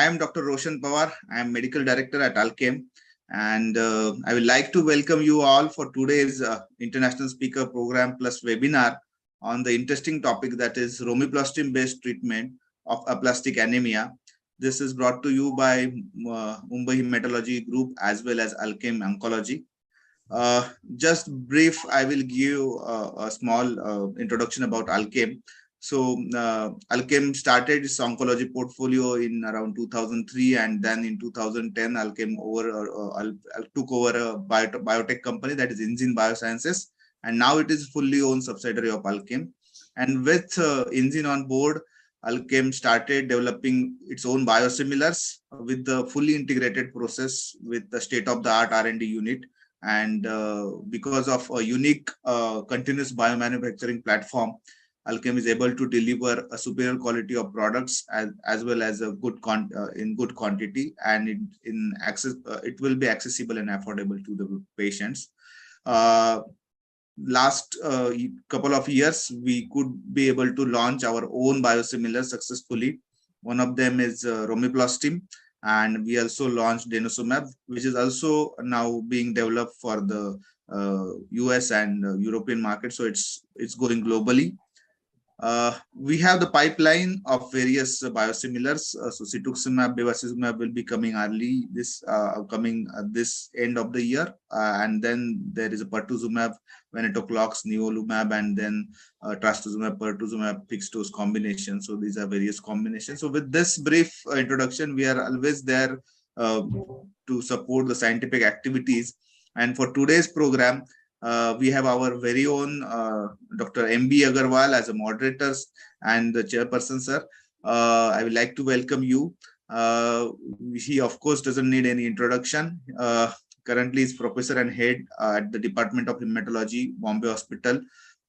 am Dr. Roshan Pawar. I am Medical Director at Alkem, and I would like to welcome you all for today's International Speaker Program Plus webinar on the interesting topic that is Romiplostim-based treatment of aplastic anemia. This is brought to you by Mumbai Hematology Group as well as Alkem Oncology. Just brief, I will give a small introduction about Alkem. So Alkem started its oncology portfolio in around 2003, and then in 2010 Alkem took over a biotech company, that is Enzene Biosciences, and now it is fully owned subsidiary of Alkem. And with Enzene on board, Alkem started developing its own biosimilars with the fully integrated process with the state-of-the-art R&D unit. And because of a unique continuous biomanufacturing platform, Alkem is able to deliver a superior quality of products as well as a good in good quantity, and in access it will be accessible and affordable to the patients. Last couple of years, we could be able to launch our own biosimilars successfully. One of them is Romiplostim, and we also launched denosumab, which is also now being developed for the US and European market. So it's going globally. We have the pipeline of various biosimilars. So cetuximab, bevacizumab will be coming early this this end of the year, and then there is a pertuzumab, venetoclax, nivolumab, and then trastuzumab, pertuzumab, fixed dose combination. So these are various combinations. So with this brief introduction, we are always there to support the scientific activities. And for today's program, we have our very own Dr. M.B. Agarwal as a moderator and the chairperson, sir. I would like to welcome you. He, of course, doesn't need any introduction. Currently is professor and head at the Department of Hematology, Bombay Hospital,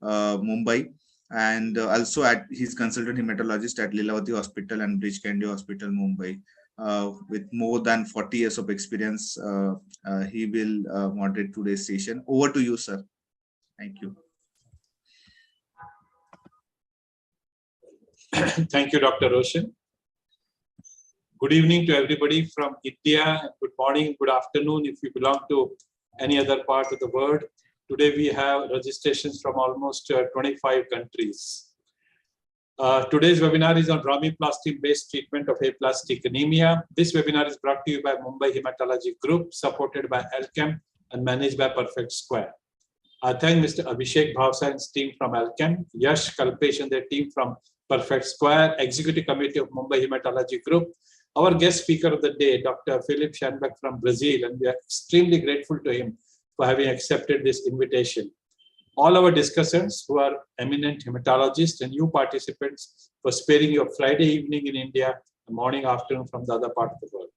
Mumbai, and also he's consultant hematologist at Lilavati Hospital and Bridge Candy Hospital, Mumbai. With more than 40 years of experience, he will moderate today's session. Over to you, sir. Thank you. Thank you, Dr. Roshan. Good evening to everybody from India. Good morning, good afternoon if you belong to any other part of the world. Today we have registrations from almost 25 countries. Today's webinar is on Romiplostim-based treatment of aplastic anemia. This webinar is brought to you by Mumbai Hematology Group, supported by Alkem and managed by Perfect Square. I thank Mr. Abhishek Bhavsa and his team from Alkem, Yash Kalpesh and their team from Perfect Square, Executive Committee of Mumbai Hematology Group. Our guest speaker of the day, Dr. Philip Schanbeck from Brazil, and we are extremely grateful to him for having accepted this invitation. All our discussants who are eminent hematologists and you participants for sparing your Friday evening in India, and morning, afternoon from the other part of the world.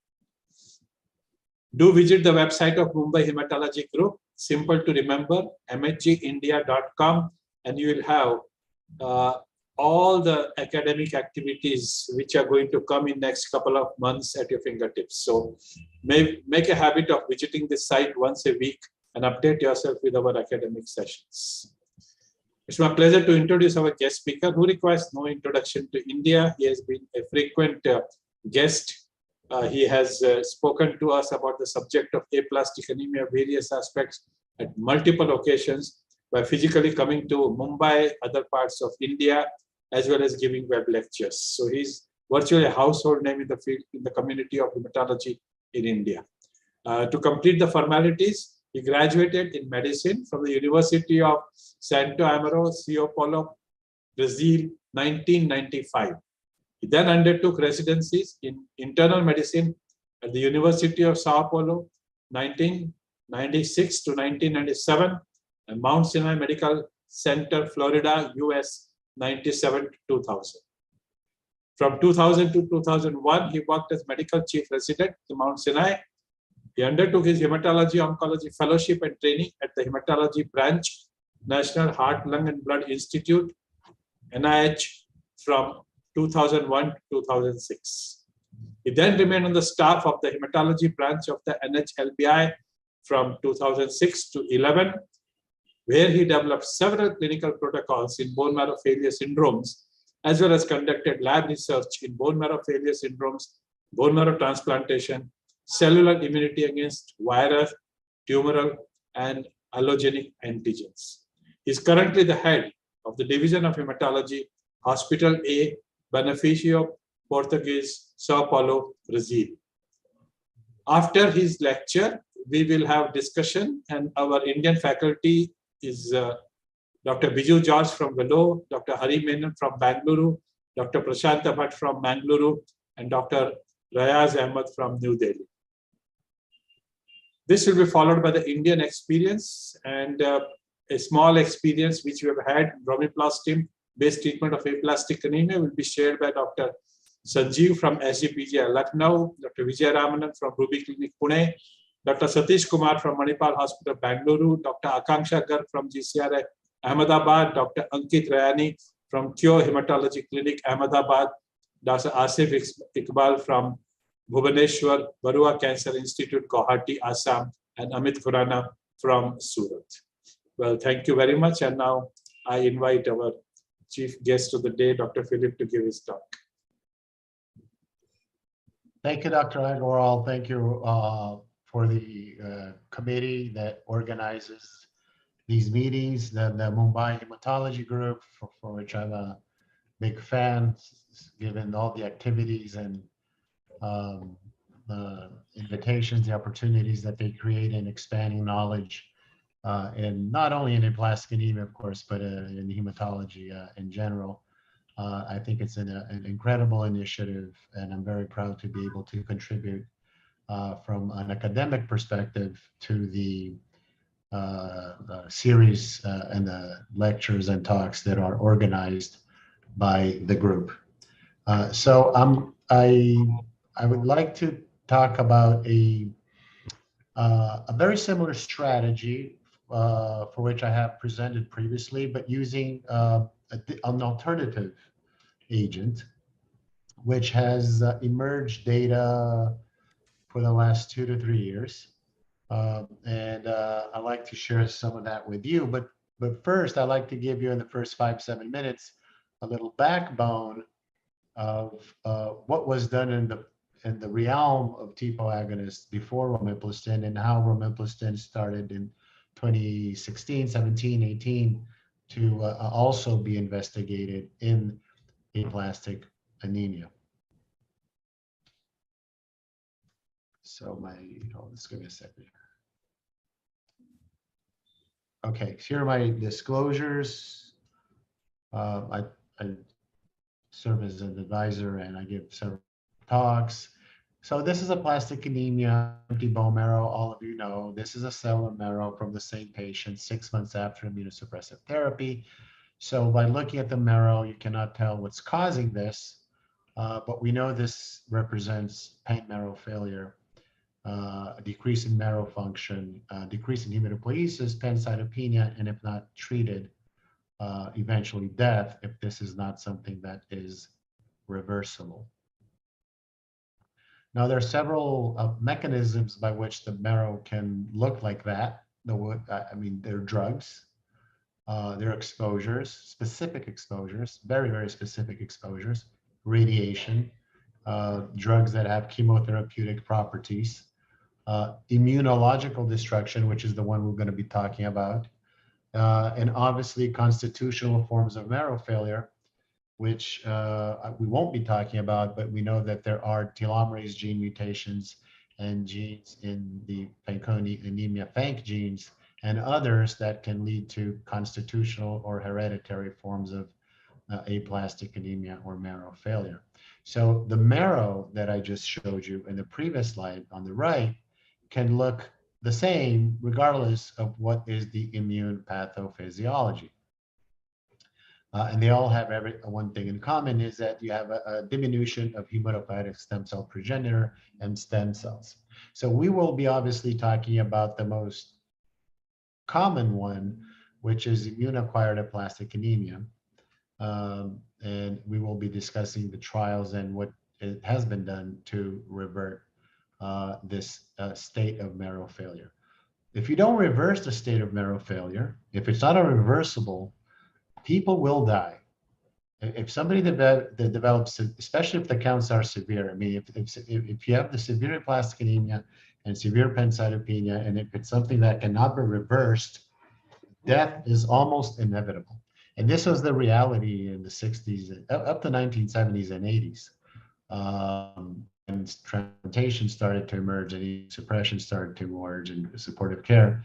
Do visit the website of Mumbai Hematology Group, simple to remember, mhgindia.com, and you will have all the academic activities which are going to come in next couple of months at your fingertips. So make a habit of visiting this site once a week and update yourself with our academic sessions. It's my pleasure to introduce our guest speaker, who requires no introduction to India. He has been a frequent guest. He has spoken to us about the subject of aplastic anemia, various aspects at multiple occasions by physically coming to Mumbai, other parts of India, as well as giving web lectures. So he's virtually a household name in the field, in the community of hematology in India. To complete the formalities, he graduated in medicine from the University of Santo Amaro, São Paulo, Brazil, 1995. He then undertook residencies in internal medicine at the University of São Paulo, 1996 to 1997, and Mount Sinai Medical Center, Florida, US, 97 to 2000. From 2000 to 2001, he worked as medical chief resident at Mount Sinai. He undertook his hematology oncology fellowship and training at the hematology branch, National Heart, Lung and Blood Institute, NIH, from 2001 to 2006. He then remained on the staff of the hematology branch of the NHLBI from 2006 to 11, where he developed several clinical protocols in bone marrow failure syndromes, as well as conducted lab research in bone marrow failure syndromes bone marrow transplantation, cellular immunity against virus, tumoral, and allogenic antigens. He is currently the head of the Division of Hematology, Hospital A, Beneficio Portuguese, Sao Paulo, Brazil. After his lecture, we will have discussion, and our Indian faculty is Dr. Biju George from Vellore, Dr. Hari Menon from Bangalore, Dr. Prashanta Bhatt from Mangaluru, and Dr. Rayaz Ahmed from New Delhi. This will be followed by the Indian experience and a small experience which we have had, Romiplostim based treatment of aplastic anemia will be shared by Dr. Sanjeev from SGPG Lucknow, Dr. Vijay Ramanan from Ruby Clinic Pune, Dr. Satish Kumar from Manipal Hospital Bangalore, Dr. Akanksha Garg from GCRI Ahmedabad, Dr. Ankit Rayani from Kyo Hematology Clinic Ahmedabad, Dr. Asif Iqbal from Bhubaneswar Barua Cancer Institute, Guwahati, Assam, and Amit Khurana from Surat. Well, thank you very much. And now I invite our chief guest of the day, Dr. Philip, to give his talk. Thank you, Dr. Agarwal. Thank you for the committee that organizes these meetings, the Mumbai Hematology Group, for which I'm a big fan, given all the activities and the invitations, the opportunities that they create in expanding knowledge, and not only in aplastic anemia, of course, but in hematology in general. I think it's an incredible initiative, and I'm very proud to be able to contribute from an academic perspective to the series and the lectures and talks that are organized by the group. So I would like to talk about a very similar strategy for which I have presented previously, but using an alternative agent, which has emerged data for the last 2 to 3 years. And I'd like to share some of that with you. But first, I'd like to give you in the first 5-7 minutes a little backbone of what was done in the realm of TPO agonists before Romiplostim, and how Romiplostim started in 2016, 17, 18 to also be investigated in aplastic anemia. So let's give me a second. Okay, here are my disclosures. I serve as an advisor and I give several talks. So this is aplastic anemia, empty bone marrow. All of you know this is a cellular marrow from the same patient 6 months after immunosuppressive therapy. So by looking at the marrow, you cannot tell what's causing this, but we know this represents pain marrow failure, a decrease in marrow function, decrease in hematopoiesis, pancytopenia, and if not treated, eventually death if this is not something that is reversible. Now, there are several mechanisms by which the marrow can look like that. I mean, there are drugs, there are exposures, specific exposures, very, very specific exposures, radiation, drugs that have chemotherapeutic properties, immunological destruction, which is the one we're going to be talking about, and obviously constitutional forms of marrow failure, which we won't be talking about, but we know that there are telomerase gene mutations and genes in the Fanconi anemia FANC genes and others that can lead to constitutional or hereditary forms of aplastic anemia or marrow failure. So the marrow that I just showed you in the previous slide on the right can look the same regardless of what is the immune pathophysiology. And they all have one thing in common, is that you have a diminution of hematopoietic stem cell progenitor and stem cells. So we will be obviously talking about the most common one, which is immune-acquired aplastic anemia. And we will be discussing the trials and what has been done to revert this state of marrow failure. If you don't reverse the state of marrow failure, if it's not irreversible, people will die. If somebody that develops, especially if the counts are severe, I mean, if you have the severe aplastic anemia and severe pancytopenia, and if it's something that cannot be reversed, death is almost inevitable. And this was the reality in the 60s, up to 1970s and 80s. And transplantation started to emerge and suppression started to emerge in supportive care.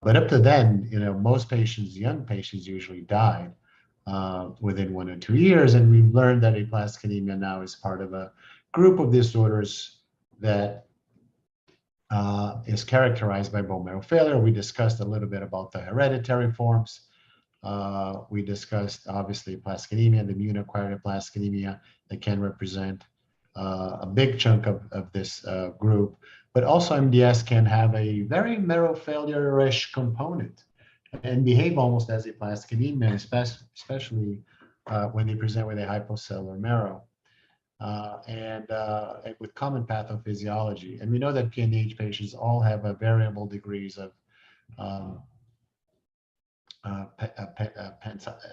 But up to then, most patients, young patients, usually died within 1 or 2 years. And we've learned that aplastic anemia now is part of a group of disorders that is characterized by bone marrow failure. We discussed a little bit about the hereditary forms. We discussed, obviously, aplastic anemia, the immune-acquired aplastic anemia that can represent a big chunk of this group. But also MDS can have a very marrow failure-ish component and behave almost as aplastic anemia, especially when they present with a hypocellular marrow. And with common pathophysiology. And we know that PNH patients all have a variable degrees of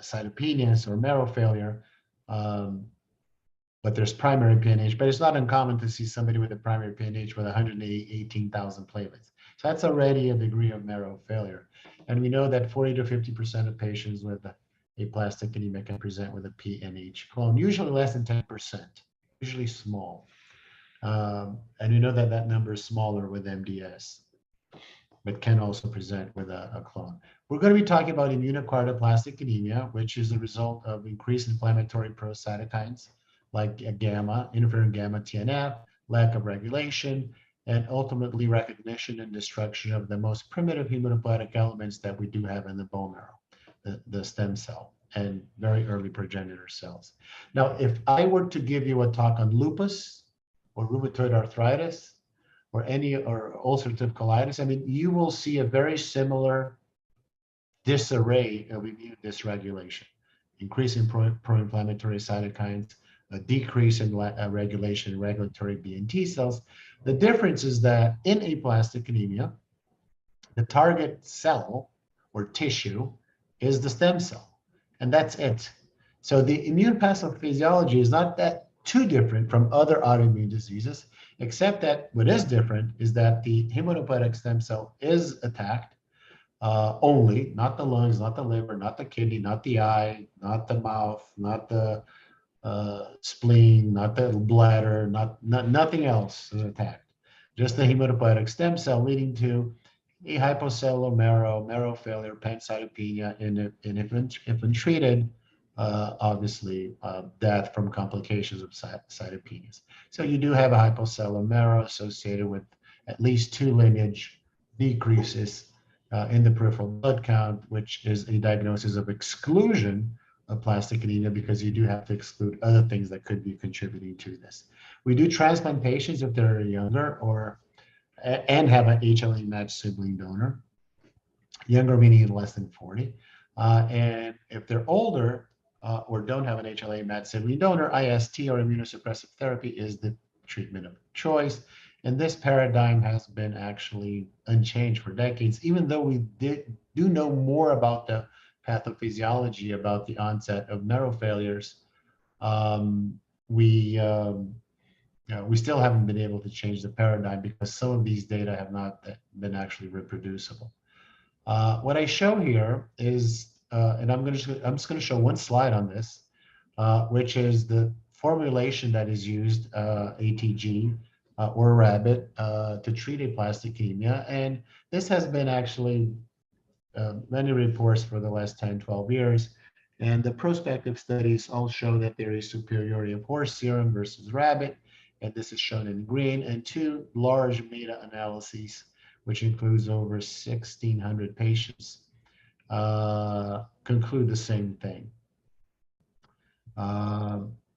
cytopenias or marrow failure. But there's primary PNH, but it's not uncommon to see somebody with a primary PNH with 118,000 platelets. So that's already a degree of marrow failure. And we know that 40 to 50% of patients with aplastic anemia can present with a PNH clone, usually less than 10%, usually small. And we know that that number is smaller with MDS, but can also present with a clone. We're going to be talking about immune-acquired aplastic anemia, which is a result of increased inflammatory pro-cytokines like gamma, interferon gamma, TNF, lack of regulation, and ultimately recognition and destruction of the most primitive hematopoietic elements that we do have in the bone marrow, the stem cell and very early progenitor cells. Now, if I were to give you a talk on lupus or rheumatoid arthritis or ulcerative colitis, I mean, you will see a very similar disarray of immune dysregulation, increase in pro-inflammatory cytokines, a decrease in regulation in regulatory B and T cells. The difference is that in aplastic anemia, the target cell or tissue is the stem cell, and that's it. So the immune pathophysiology is not that too different from other autoimmune diseases, except that what is different is that the hematopoietic stem cell is attacked only, not the lungs, not the liver, not the kidney, not the eye, not the mouth, not the spleen, not the bladder, nothing else is attacked. Just the hematopoietic stem cell, leading to a hypocellular marrow failure, pancytopenia, and if untreated, obviously death from complications of cytopenias. So you do have a hypocellular marrow associated with at least 2 lineage decreases in the peripheral blood count, which is a diagnosis of exclusion of aplastic anemia, because you do have to exclude other things that could be contributing to this. We do transplant patients if they're younger and have an HLA matched sibling donor, younger meaning less than 40. And if they're older or don't have an HLA matched sibling donor, IST or immunosuppressive therapy is the treatment of choice. And this paradigm has been actually unchanged for decades, even though we do know more about the pathophysiology, about the onset of marrow failures. We still haven't been able to change the paradigm because some of these data have not been actually reproducible. What I show here is, and I'm just going to show one slide on this, which is the formulation that is used, ATG or rabbit, to treat aplastic anemia. And this has been actually many reports for the last 10, 12 years. And the prospective studies all show that there is superiority of horse serum versus rabbit. And this is shown in green, and 2 large meta-analyses, which includes over 1,600 patients, conclude the same thing,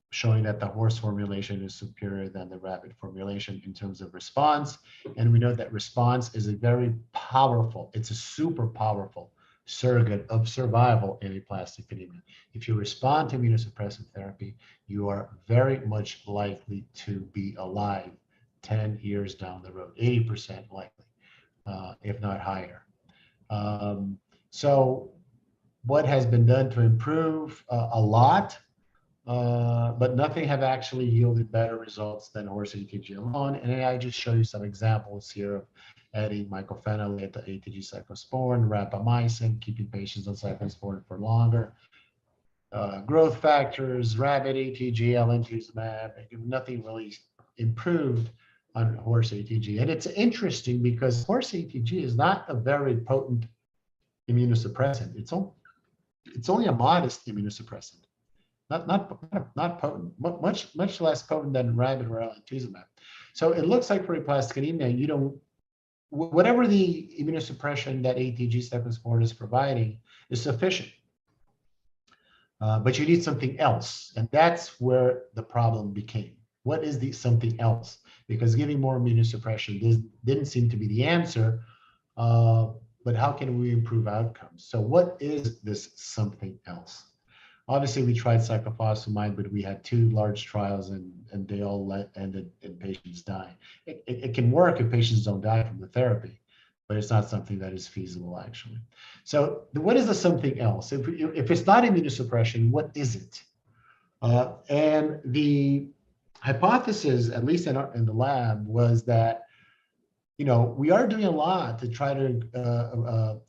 showing that the horse formulation is superior than the rabbit formulation in terms of response. And we know that response is a very powerful, it's a super powerful surrogate of survival in aplastic anemia. If you respond to immunosuppressive therapy, you are very much likely to be alive 10 years down the road, 80% likely, if not higher. So what has been done to improve? A lot. but nothing have actually yielded better results than horse ATG alone. And I just show you some examples here of adding mycophenolate to ATG cyclosporin, rapamycin, keeping patients on cyclosporin for longer, growth factors, rabbit ATG, alemtuzumab, nothing really improved on horse ATG. And it's interesting because horse ATG is not a very potent immunosuppressant. It's only a modest immunosuppressant. Not potent, much less potent than rabbit or alemtuzumab. So it looks like for aplastic anemia, you don't, whatever the immunosuppression that ATG cephalosporin is providing is sufficient. But you need something else, and that's where the problem became. What is the something else? Because giving more immunosuppression didn't seem to be the answer. But how can we improve outcomes? So what is this something else? Obviously, we tried cyclophosphamide, but we had 2 large trials, and they all ended in patients dying. It can work if patients don't die from the therapy, but it's not something that is feasible, actually. So what is the something else? If it's not immunosuppression, what is it? And the hypothesis, at least in the lab, was that we are doing a lot to try to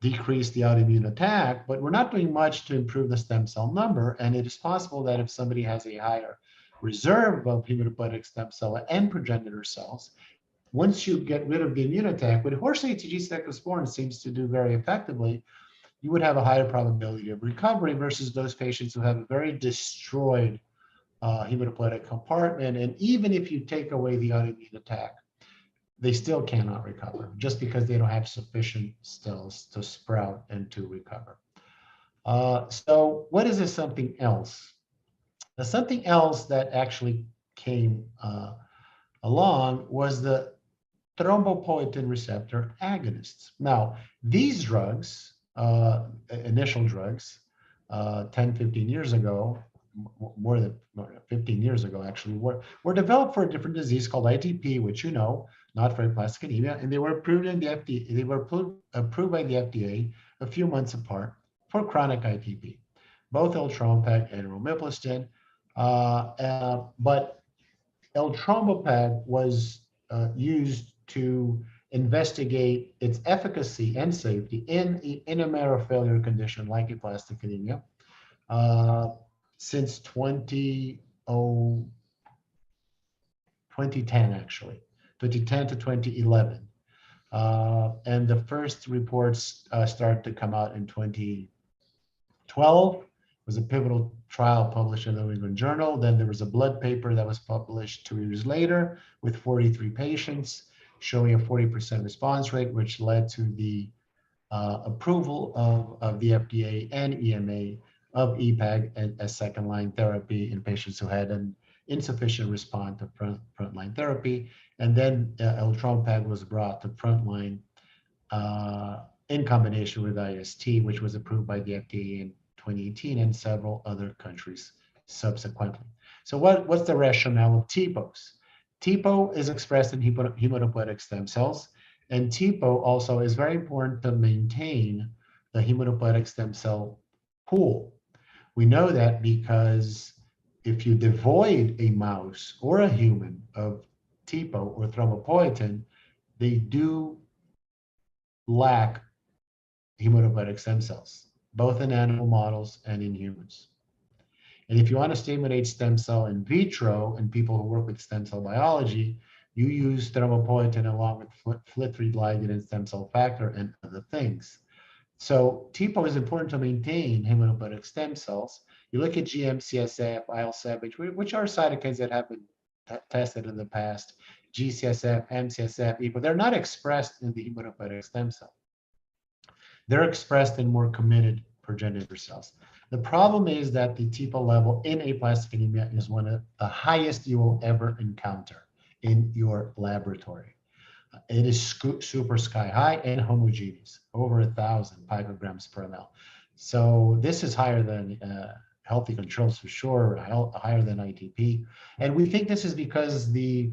decrease the autoimmune attack, but we're not doing much to improve the stem cell number. And it is possible that if somebody has a higher reserve of hematopoietic stem cell and progenitor cells, once you get rid of the immune attack, what horse ATG cyclosporin seems to do very effectively, you would have a higher probability of recovery versus those patients who have a very destroyed hematopoietic compartment. And even if you take away the autoimmune attack, they still cannot recover just because they don't have sufficient cells to sprout and to recover. So what is this something else? The something else that actually came along was the thrombopoietin receptor agonists. Now, these drugs, initial drugs, 10, 15 years ago, more than 15 years ago, actually, were developed for a different disease called ITP, which not for aplastic anemia, and they were approved in the FDA. They were approved by the FDA a few months apart for chronic ITP, both eltrombopag and romiplostim. But eltrombopag was used to investigate its efficacy and safety in a marrow failure condition like aplastic anemia since 2010, actually. 2010 to 2011. And the first reports started to come out in 2012. It was a pivotal trial published in the New England Journal. Then there was a blood paper that was published 2 years later with 43 patients showing a 40% response rate, which led to the approval of the FDA and EMA of EPAG as second-line therapy in patients who had an insufficient response to frontline therapy. And then eltrombopag was brought to frontline in combination with IST, which was approved by the FDA in 2018 and several other countries subsequently. So what's the rationale of TPOs? TPO is expressed in hematopoietic stem cells, and TPO also is very important to maintain the hematopoietic stem cell pool. We know that because if you devoid a mouse or a human of TPO or thrombopoietin, they do lack hematopoietic stem cells, both in animal models and in humans. And if you want to stimulate stem cell in vitro in people who work with stem cell biology, you use thrombopoietin along with FLT3 ligand and stem cell factor and other things. So TPO is important to maintain hematopoietic stem cells. You look at GM-CSF, IL-7, which are cytokines that have been tested in the past, G-CSF, M-CSF, EPO, they're not expressed in the hematopoietic stem cell. They're expressed in more committed progenitor cells. The problem is that the TPO level in aplastic anemia is one of the highest you will ever encounter in your laboratory. It is super sky high and homogeneous, over 1,000 picograms per ml. So this is higher than healthy controls for sure, higher than ITP. And we think this is because the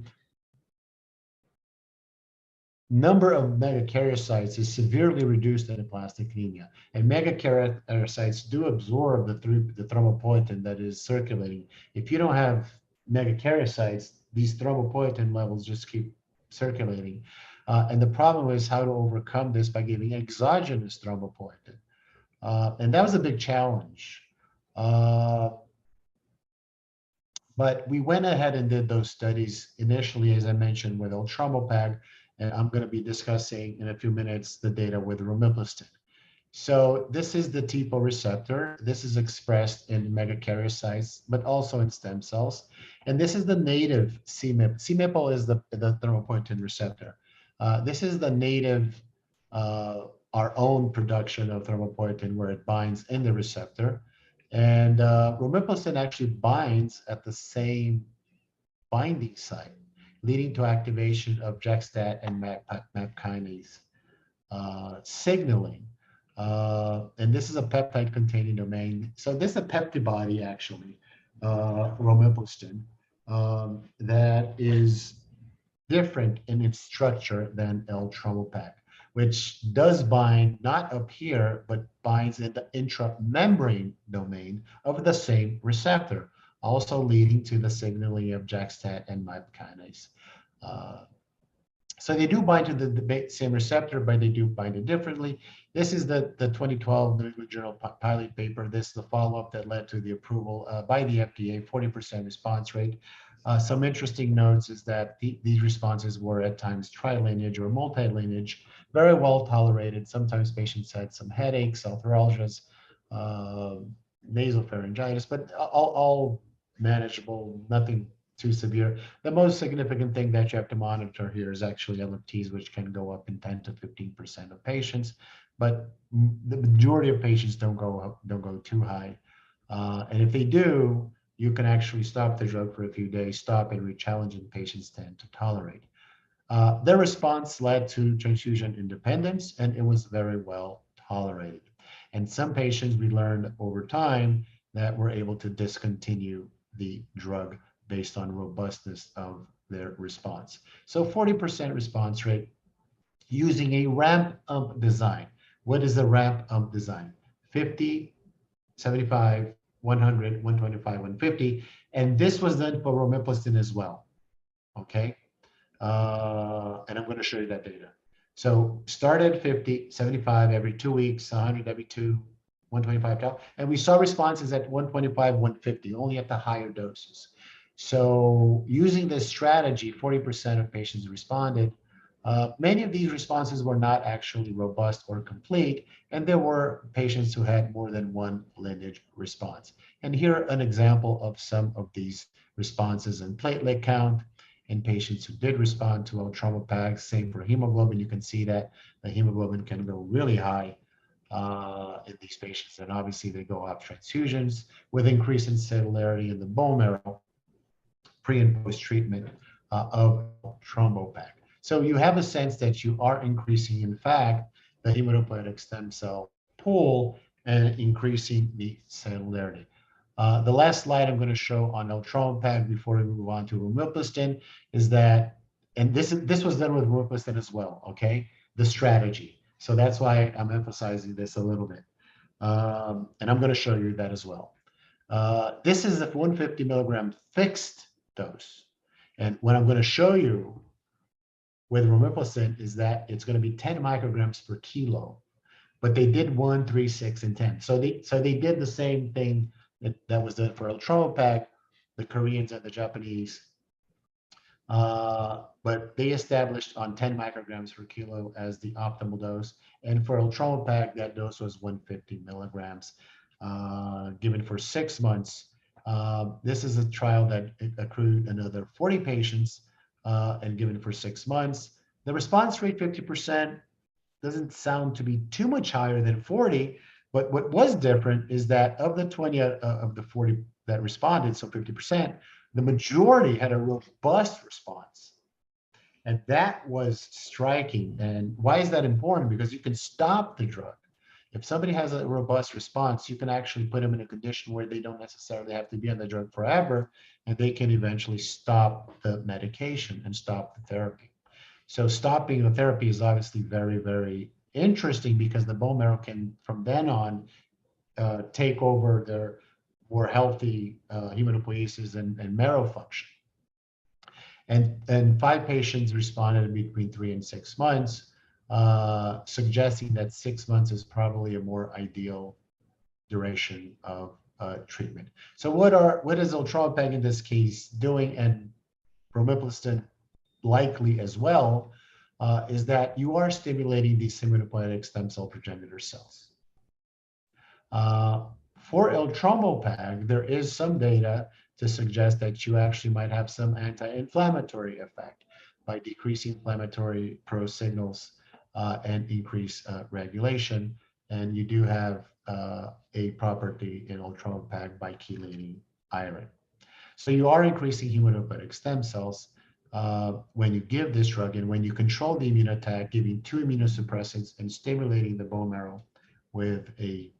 number of megakaryocytes is severely reduced in aplastic anemia. And megakaryocytes do absorb the thrombopoietin that is circulating. If you don't have megakaryocytes, these thrombopoietin levels just keep circulating. And the problem is how to overcome this by giving exogenous thrombopoietin. And that was a big challenge. But we went ahead and did those studies initially, as I mentioned, with Eltrombopag, and I'm going to be discussing in a few minutes the data with Romiplostim. So this is the TPO receptor. This is expressed in megakaryocytes, but also in stem cells. And this is the native CMIP. CMIPO is the thrombopoietin receptor. This is the native, our own production of thrombopoietin where it binds in the receptor. And romiplostim actually binds at the same binding site, leading to activation of JAK-STAT and MAP kinase signaling. And this is a peptide-containing domain. So this is a peptibody, actually, romiplostim, that is different in its structure than L-trombopag, which does bind not up here, but binds in the intramembrane domain of the same receptor, also leading to the signaling of JAK-STAT and MAP kinase. So they do bind to the same receptor, but they do bind it differently. This is the 2012 New England Journal pilot paper. This is the follow-up that led to the approval by the FDA, 40% response rate. Some interesting notes is that these responses were at times trilineage or multilineage, very well tolerated. Sometimes patients had some headaches, arthralgias, nasopharyngitis, but all manageable, nothing too severe. The most significant thing that you have to monitor here is actually LFTs, which can go up in 10 to 15% of patients, but the majority of patients don't go too high. And if they do, you can actually stop the drug for a few days, stop and re-challenge, and patients tend to tolerate. Their response led to transfusion independence, and it was very well tolerated. And some patients, we learned over time that were able to discontinue the drug based on robustness of their response. So 40% response rate using a ramp-up design. What is the ramp-up design? 50, 75, 100, 125, 150. And this was done for romiplostim as well, okay? And I'm going to show you that data. So start at 50, 75 every 2 weeks, 100 every 2, 125. And we saw responses at 125, 150, only at the higher doses. So using this strategy, 40% of patients responded. Many of these responses were not actually robust or complete, and there were patients who had more than one lineage response. And here an example of some of these responses in platelet count in patients who did respond to Eltrombopag. Same for hemoglobin. You can see that the hemoglobin can go really high in these patients, and obviously they go off transfusions with increase in cellularity in the bone marrow pre and post treatment of Eltrombopag. So you have a sense that you are increasing, in fact, the hematopoietic stem cell pool and increasing the cellularity. The last slide I'm going to show on Eltrombopag before we move on to Romiplostim is that, and this was done with Romiplostim as well, okay? The strategy. So that's why I'm emphasizing this a little bit. And I'm going to show you that as well. This is a 150 milligram fixed dose. And what I'm going to show you with Romiplostim is that it's going to be 10 micrograms per kilo, but they did 1, 3, 6, and 10. So they did the same thing that was done for Eltrombopag, the Koreans and the Japanese, but they established on 10 micrograms per kilo as the optimal dose. And for Eltrombopag, that dose was 150 milligrams, given for 6 months. This is a trial that accrued another 40 patients and given for 6 months. The response rate, 50%, doesn't sound to be too much higher than 40, but what was different is that of the 20 of the 40 that responded, so 50%, the majority had a robust response. And that was striking. And why is that important? Because you can stop the drug. If somebody has a robust response, you can actually put them in a condition where they don't necessarily have to be on the drug forever, and they can eventually stop the medication and stop the therapy. So stopping the therapy is obviously very, very interesting because the bone marrow can, from then on, take over their more healthy hematopoiesis and marrow function. And 5 patients responded between 3 and 6 months, suggesting that 6 months is probably a more ideal duration of treatment. So what is Eltrombopag in this case doing, and Romiplostim likely as well, is that you are stimulating these hematopoietic stem cell progenitor cells. For Eltrombopag, there is some data to suggest that you actually might have some anti-inflammatory effect by decreasing inflammatory pro-signals and increase regulation. And you do have a property in Eltrombopag by chelating iron. So you are increasing hematopoietic stem cells when you give this drug, and when you control the immune attack, giving 2 immunosuppressants and stimulating the bone marrow with a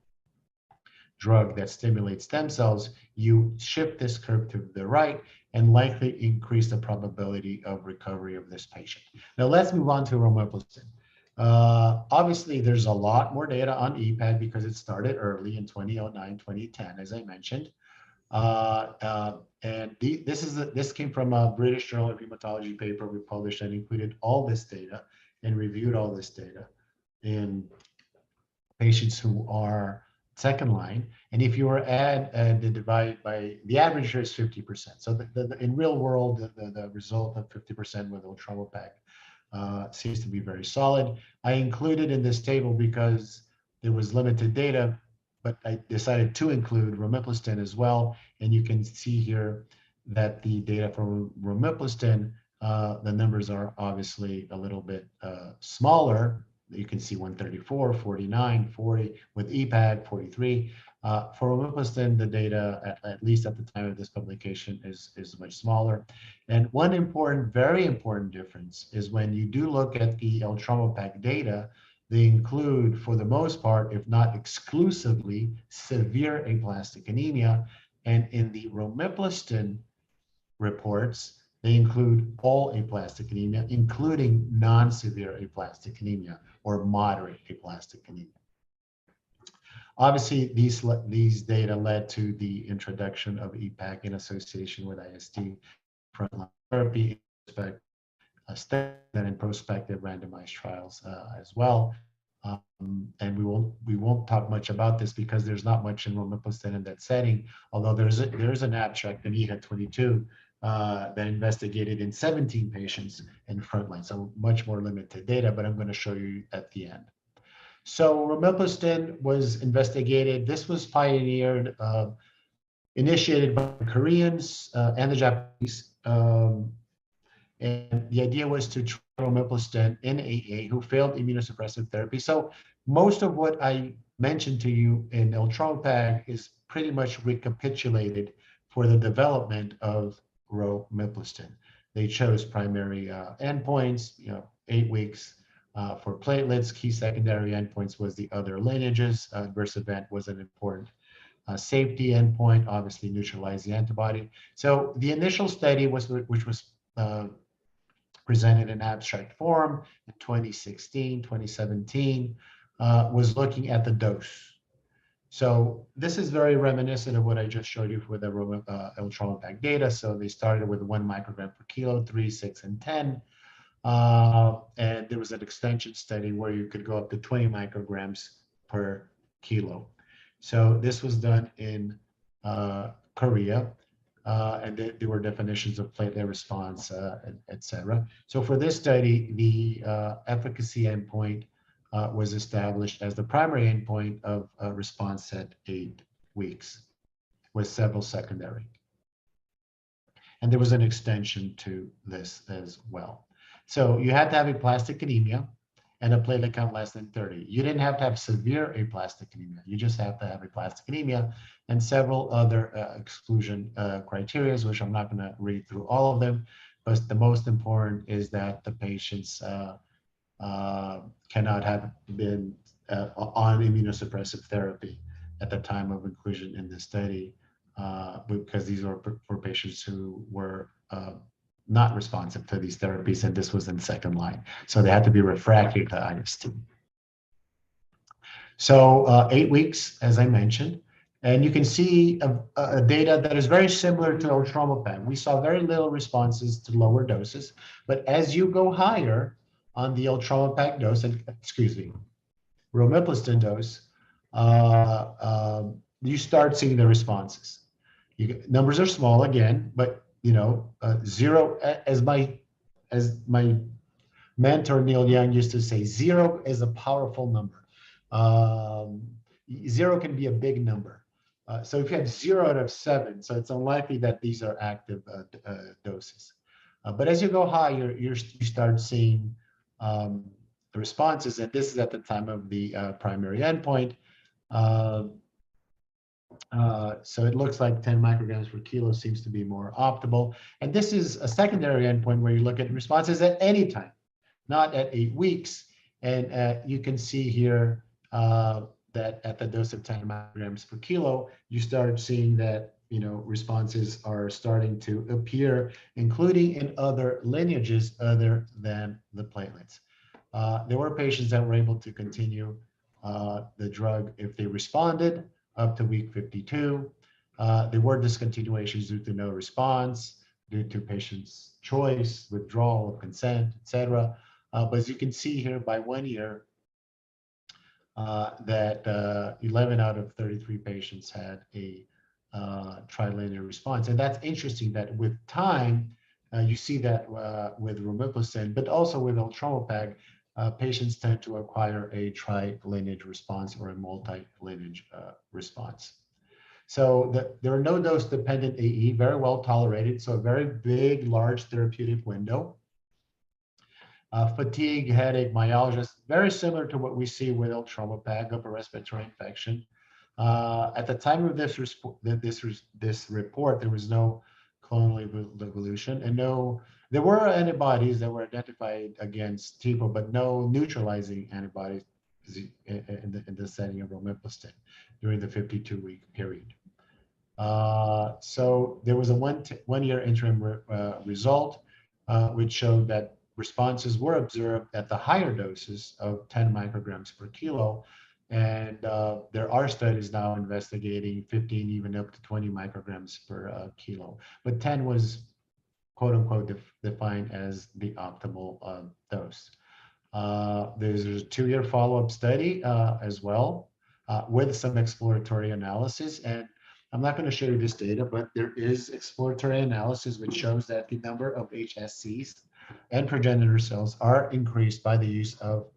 drug that stimulates stem cells, you shift this curve to the right and likely increase the probability of recovery of this patient. Now let's move on to Romiplostim. Obviously, there's a lot more data on EPAD because it started early in 2009, 2010, as I mentioned. This came from a British Journal of Hematology paper we published and included all this data and reviewed all this data in patients who are second line. And if you were add the divide by the average here is 50%. So in real world, the result of 50% with Eltrombopag seems to be very solid. I included in this table because there was limited data, but I decided to include Romiplostim as well. And you can see here that the data for Romiplostim, the numbers are obviously a little bit smaller. You can see 134, 49, 40, with EPAD 43. For Romiplostim, the data, at least at the time of this publication, is much smaller. And one important, very important difference is when you do look at the Eltrombopag data, they include, for the most part, if not exclusively, severe aplastic anemia. And in the Romiplostim reports, they include all aplastic anemia, including non-severe aplastic anemia or moderate aplastic anemia. Obviously, these data led to the introduction of EPAC in association with IST frontline therapy, and in prospective randomized trials as well. And we won't talk much about this because there's not much in Romiplostim in that setting, although there's an abstract in EHA 22 that investigated in 17 patients in frontline, so much more limited data, but I'm going to show you at the end. So Romiplostim was investigated. This was pioneered, initiated by the Koreans and the Japanese. And the idea was to try Romiplostim in AA who failed immunosuppressive therapy. So most of what I mentioned to you in Eltrombopag is pretty much recapitulated for the development of Romiplostim. They chose primary endpoints, 8 weeks for platelets. Key secondary endpoints was the other lineages. Adverse event was an important safety endpoint, obviously neutralize the antibody. So the initial study which was presented in abstract form in 2016, 2017, was looking at the dose. So this is very reminiscent of what I just showed you with the Eltrombopag data. So they started with 1 microgram per kilo, 3, 6, and 10. And there was an extension study where you could go up to 20 micrograms per kilo. So this was done in Korea. And there were definitions of platelet response, et cetera. So for this study, the efficacy endpoint was established as the primary endpoint of response at 8 weeks, with several secondary. And there was an extension to this as well. So you had to have aplastic anemia and a platelet count less than 30. You didn't have to have severe aplastic anemia. You just have to have aplastic anemia and several other exclusion criteria, which I'm not going to read through all of them. But the most important is that the patients cannot have been on immunosuppressive therapy at the time of inclusion in the study, because these are for patients who were not responsive to these therapies, and this was in second line. So they had to be refractory to IST. So 8 weeks, as I mentioned, and you can see a data that is very similar to Otromopag. We saw very little responses to lower doses, but as you go higher on the Otromopag dose, and excuse me, Romiplostim dose, you start seeing the responses. Numbers are small again, but zero, as my mentor Neil Young used to say, zero is a powerful number. Zero can be a big number. So if you have 0 out of 7, so it's unlikely that these are active doses. But as you go higher, you start seeing the responses, and this is at the time of the primary endpoint. So it looks like 10 micrograms per kilo seems to be more optimal. And this is a secondary endpoint where you look at responses at any time, not at 8 weeks. And you can see here that at the dose of 10 micrograms per kilo, you start seeing that responses are starting to appear, including in other lineages other than the platelets. There were patients that were able to continue the drug if they responded up to week 52. There were discontinuations due to no response, due to patient's choice, withdrawal of consent, etc. But as you can see here, by 1 year, that 11 out of 33 patients had a trilinear response. And that's interesting that with time, you see that with Romiplostim, but also with Otromopag, patients tend to acquire a tri-lineage response or a multi-lineage response. So there are no dose-dependent AE, very well tolerated, so a very big, large therapeutic window. Fatigue, headache, myalgia, very similar to what we see with Otromopag, upper respiratory infection. At the time of this report, there was no clonal evolution, and there were antibodies that were identified against TPO, but no neutralizing antibodies in the setting of Romiplostim during the 52-week period. So there was a one-year interim result, which showed that responses were observed at the higher doses of 10 micrograms per kilo. And there are studies now investigating 15, even up to 20 micrograms per kilo. But 10 was, quote unquote, defined as the optimal dose. There's a 2-year follow-up study as well with some exploratory analysis. And I'm not going to show you this data, but there is exploratory analysis which shows that the number of HSCs and progenitor cells are increased by the use of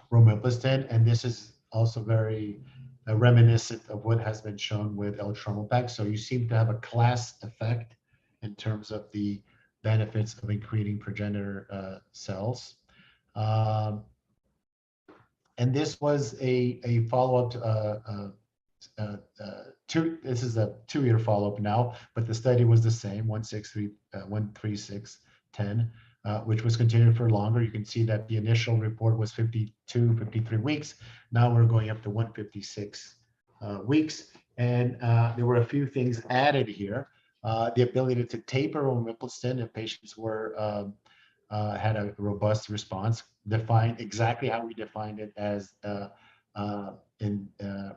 Romiplostim, and this is also very reminiscent of what has been shown with Otromopag. So you seem to have a class effect in terms of the benefits of increasing progenitor cells. And this was a follow-up this is a 2-year follow-up now, but the study was the same, 13610, which was continued for longer. You can see that the initial report was 52, 53 weeks. Now we're going up to 156 weeks. And there were a few things added here. The ability to taper Romiplostim if patients were had a robust response, defined exactly how we defined it as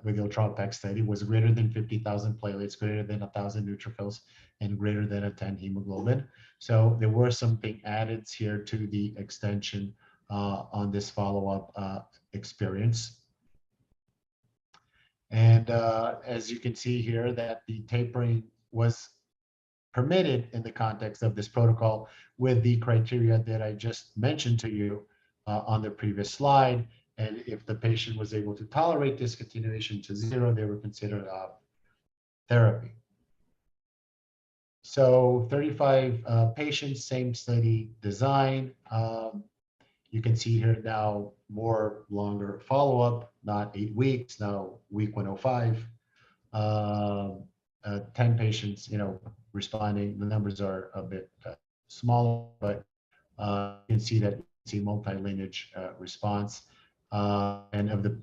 with the Otromopag study, was greater than 50,000 platelets, greater than 1,000 neutrophils, and greater than a 10 hemoglobin. So there were something added here to the extension on this follow-up experience. And as you can see here, that the tapering was permitted in the context of this protocol with the criteria that I just mentioned to you on the previous slide. And if the patient was able to tolerate discontinuation to 0, they were considered off therapy. So 35 patients, same study design. You can see here now more longer follow-up, not 8 weeks, now week 105. 10 patients, responding. The numbers are a bit smaller, but you can see that multi-lineage response. And of the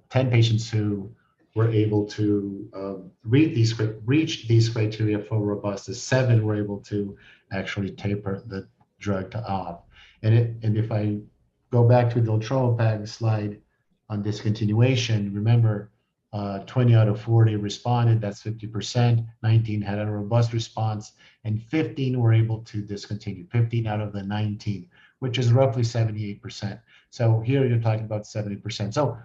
10 patients who were able to reach these criteria for robustness. 7 were able to actually taper the drug to off. And if I go back to the Eltrombopag slide on discontinuation, remember 20 out of 40 responded, that's 50%, 19 had a robust response, and 15 were able to discontinue, 15 out of the 19, which is roughly 78%. So here you're talking about 70%. So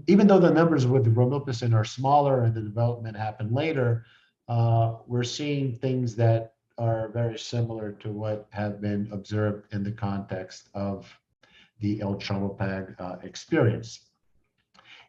even though the numbers with the Romiplostim are smaller and the development happened later, we're seeing things that are very similar to what have been observed in the context of the Eltrombopag experience.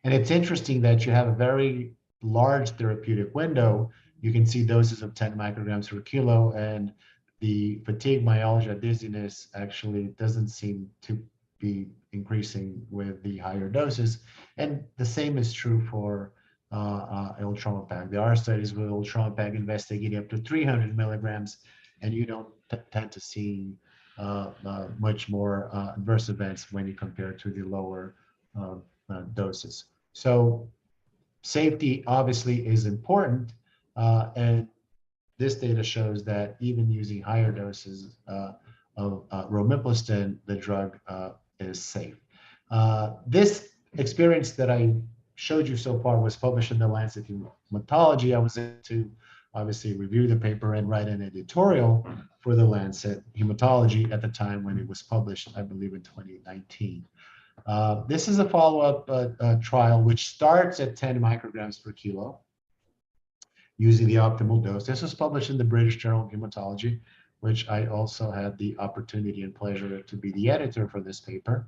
And it's interesting that you have a very large therapeutic window. You can see doses of 10 micrograms per kilo, and the fatigue, myalgia, dizziness actually doesn't seem to be increasing with the higher doses. And the same is true for Eltrombopag. There are studies with Eltrombopag investigating up to 300 milligrams, and you don't tend to see much more adverse events when you compare to the lower doses. So safety obviously is important, and this data shows that even using higher doses of Romiplostim, the drug is safe. This experience that I showed you so far was published in the Lancet Hematology. I was able to obviously review the paper and write an editorial for the Lancet Hematology at the time when it was published, I believe in 2019. This is a follow-up trial which starts at 10 micrograms per kilo using the optimal dose. This was published in the British Journal of Hematology, which I also had the opportunity and pleasure to be the editor for this paper.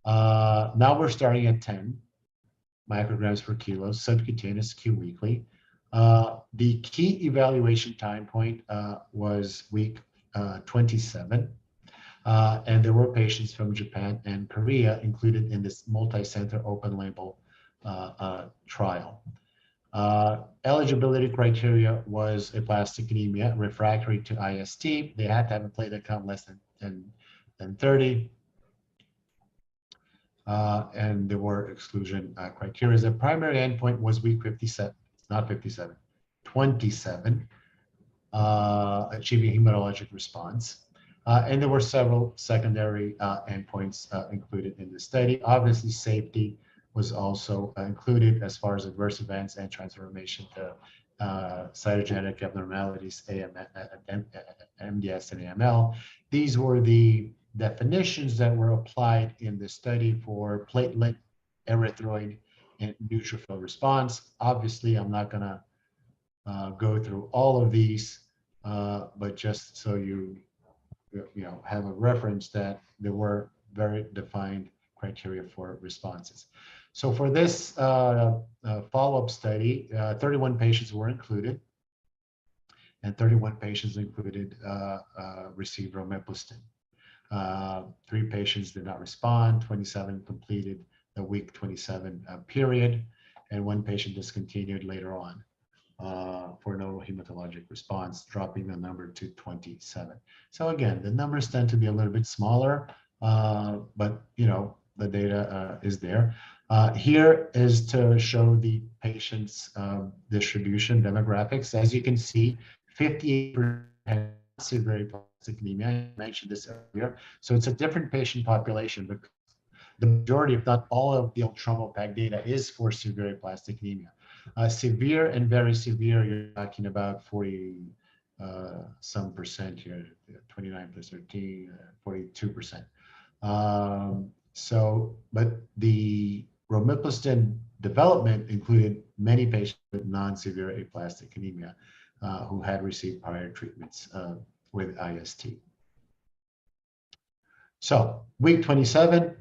Now we're starting at 10 micrograms per kilo, subcutaneous Q weekly. The key evaluation time point was week 27. And there were patients from Japan and Korea included in this multi-center open label trial. Eligibility criteria was aplastic anemia refractory to IST. They had to have a platelet count less than 30. And there were exclusion criteria. The primary endpoint was week 57, not 57, 27, achieving hematologic response. And there were several secondary endpoints included in the study. Obviously, safety was also included as far as adverse events and transformation to cytogenetic abnormalities, MDS and AML. These were the definitions that were applied in the study for platelet, erythroid, and neutrophil response. Obviously, I'm not going to go through all of these, but just so you have a reference that there were very defined criteria for responses. So for this follow-up study, 31 patients were included, and 31 patients included received Romiplostim. 3 patients did not respond, 27 completed the week 27 period, and 1 patient discontinued later on for no hematologic response, dropping the number to 27. So again, the numbers tend to be a little bit smaller, but the data is there. Here is to show the patient's distribution demographics. As you can see, 58% had severe aplastic anemia. I mentioned this earlier. So it's a different patient population, but the majority, if not all of the Eltrombopag data is for severe aplastic anemia. Severe and very severe, you're talking about 40 some percent here, 29 plus 13, 42%. But the Romiplostim development included many patients with non-severe aplastic anemia who had received prior treatments with IST. So week 27,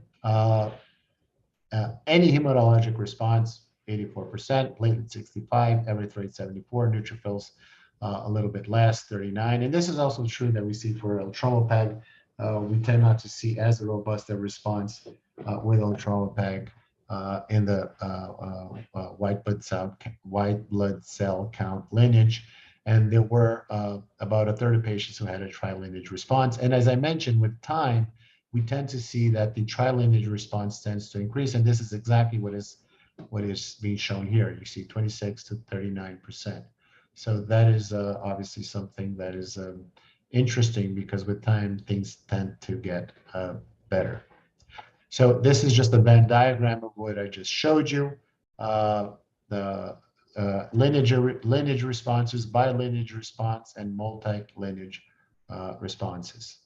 any hematologic response, 84%, platelet 65, erythroid 74, neutrophils a little bit less, 39. And this is also true that we see for Eltrombopag. We tend not to see as robust a response with Eltrombopag in the white blood cell count lineage. And there were about a third of patients who had a tri-lineage response. And as I mentioned, with time, we tend to see that the tri-lineage response tends to increase. And this is exactly what is what is being shown here. You see 26 to 39%. So that is obviously something that is interesting, because with time things tend to get better. So this is just a Venn diagram of what I just showed you. The lineage responses, bilineage response, and multi-lineage responses.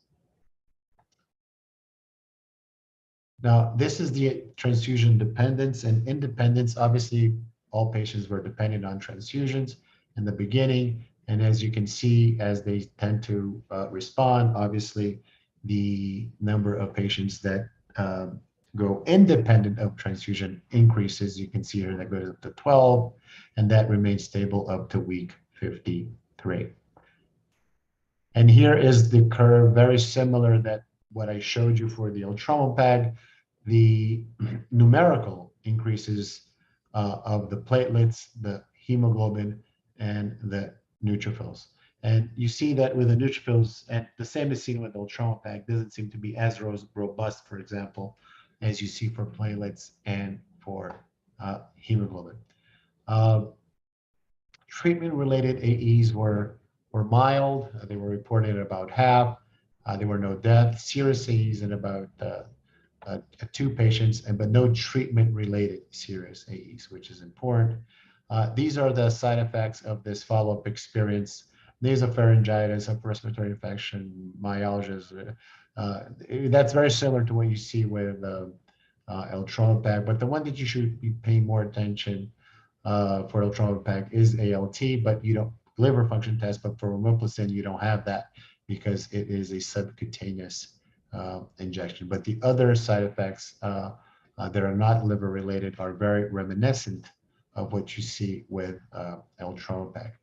Now, this is the transfusion dependence and independence. Obviously, all patients were dependent on transfusions in the beginning. And as you can see, as they tend to respond, obviously, the number of patients that go independent of transfusion increases. You can see here that goes up to 12, and that remains stable up to week 53. And here is the curve, very similar that what I showed you for the Eltromopag. The numerical increases of the platelets, the hemoglobin, and the neutrophils. And you see that with the neutrophils, and the same is seen with Eltromopag, doesn't seem to be as robust, for example, as you see for platelets and for hemoglobin. Treatment-related AEs were mild. They were reported at about half. There were no deaths. Serious AEs in about 2 patients, but no treatment-related serious AEs, which is important. These are the side effects of this follow-up experience: nasopharyngitis, upper respiratory infection, myalgias. That's very similar to what you see with Eltromopag, but the one that you should be paying more attention for Eltromopag is ALT, but you don't liver function test. But for Romiplostim, you don't have that because it is a subcutaneous injection. But the other side effects that are not liver related are very reminiscent of what you see with Eltromopag.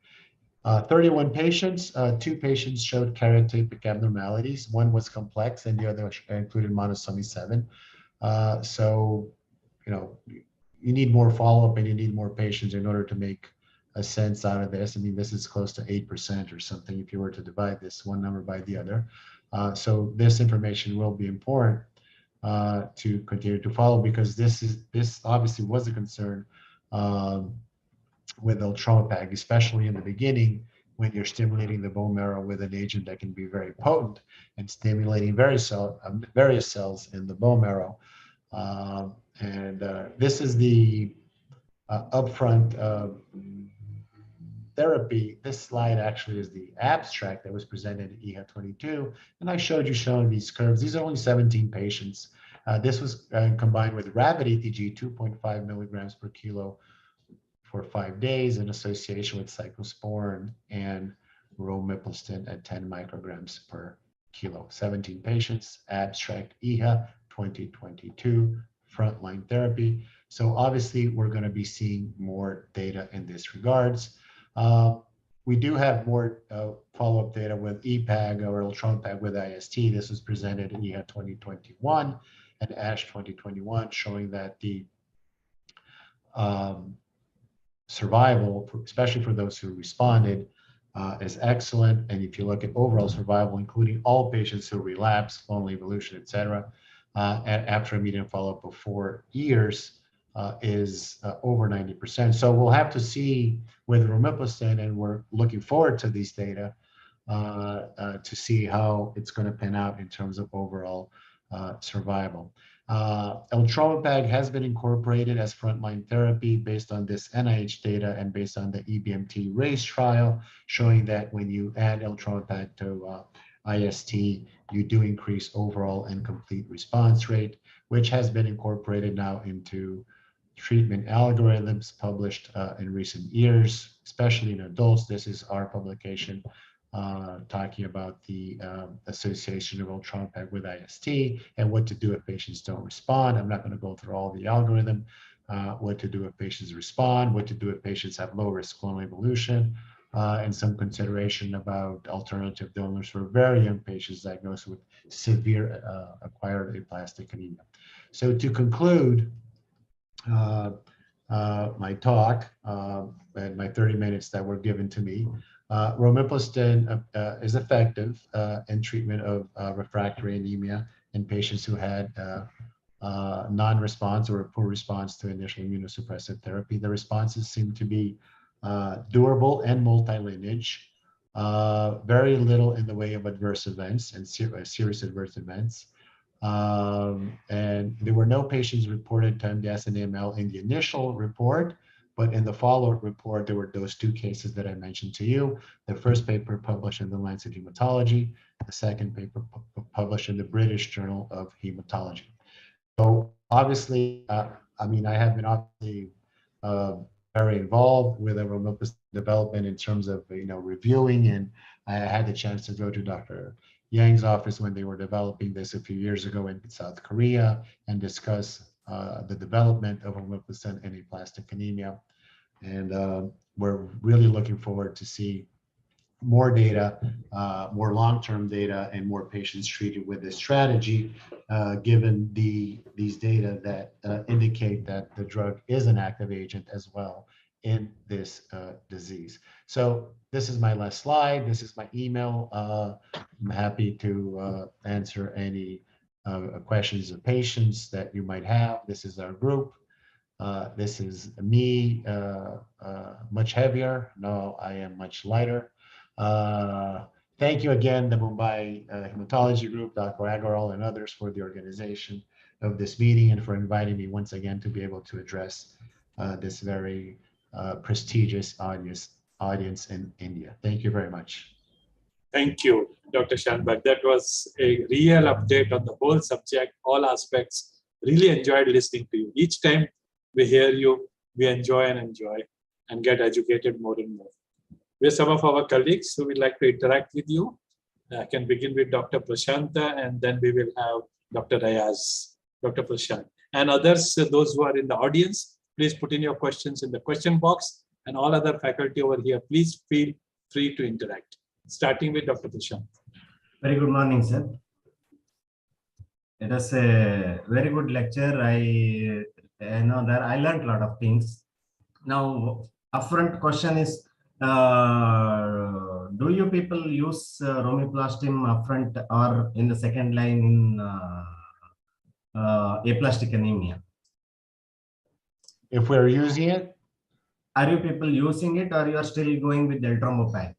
31 patients, 2 patients showed karyotypic abnormalities. One was complex and the other included monosomy 7. So, you know, you need more follow-up and you need more patients in order to make a sense out of this. I mean, this is close to 8% or something if you were to divide this one number by the other. So this information will be important to continue to follow, because this obviously was a concern with Eltromopag, especially in the beginning when you're stimulating the bone marrow with an agent that can be very potent and stimulating various cells in the bone marrow. This is the upfront therapy. This slide actually is the abstract that was presented at EHA 22, and I showed you showing these curves. These are only 17 patients. This was combined with rapid ATG, 2.5 milligrams per kilo for 5 days in association with cyclosporin and Romiplostim at 10 micrograms per kilo. 17 patients, abstract EHA 2022, frontline therapy. So obviously we're going to be seeing more data in this regards. We do have more follow-up data with EPAG or Eltromopag with IST. This was presented in EHA 2021 and ASH 2021, showing that the survival, especially for those who responded, is excellent. And if you look at overall survival, including all patients who relapse, clonal evolution, et cetera, after a median follow-up of 4 years, is over 90%. So we'll have to see with Romiplostim, and we're looking forward to these data to see how it's going to pan out in terms of overall survival. Eltromopag has been incorporated as frontline therapy based on this NIH data and based on the EBMT RAISE trial, showing that when you add Eltromopag to IST, you do increase overall and complete response rate, which has been incorporated now into treatment algorithms published in recent years, especially in adults. This is our publication talking about the association of Eltromopag with IST and what to do if patients don't respond. I'm not going to go through all the algorithm, what to do if patients respond, what to do if patients have low risk clonal evolution, and some consideration about alternative donors for very young patients diagnosed with severe acquired aplastic anemia. So to conclude my talk and my 30 minutes that were given to me, Romiplostim is effective in treatment of refractory anemia in patients who had non-response or a poor response to initial immunosuppressive therapy. The responses seem to be durable and multi-lineage. Very little in the way of adverse events and serious adverse events. And there were no patients reported to MDS and AML in the initial report, but in the follow-up report, there were those two cases that I mentioned to you. The first paper published in the Lancet Hematology, the second paper published in the British Journal of Hematology. So obviously, I mean, I have been obviously very involved with the Romiplostim development in terms of, reviewing, and I had the chance to go to Dr. Yang's office when they were developing this a few years ago in South Korea and discuss the development of Romiplostim in aplastic anemia. And we're really looking forward to see more data, more long-term data, and more patients treated with this strategy, given these data that indicate that the drug is an active agent as well in this disease. So this is my last slide. This is my email. I'm happy to answer any questions of patients that you might have. This is our group. This is me, much heavier. No, I am much lighter. Thank you again, the Mumbai Hematology Group, Dr. Agarwal, and others for the organization of this meeting and for inviting me once again to be able to address this very prestigious audience in India. Thank you very much. Thank you, Dr. Shanbhag. That was a real update on the whole subject, all aspects. Really enjoyed listening to you. Each time we hear you, we enjoy and get educated more and more. We have some of our colleagues who would like to interact with you. I can begin with Dr. Prashanta, and then we will have Dr. Ayaz, Dr. Prashant. And others, those who are in the audience, please put in your questions in the question box, and all other faculty over here, please feel free to interact. Starting with Dr. Prashant. Very good morning, sir. It was a very good lecture. I know that I learned a lot of things. Now, upfront question is, do you people use Romiplostim upfront or in the second line in aplastic anemia? If we're using it? Are you people using it, or you are still going with Eltrombopag?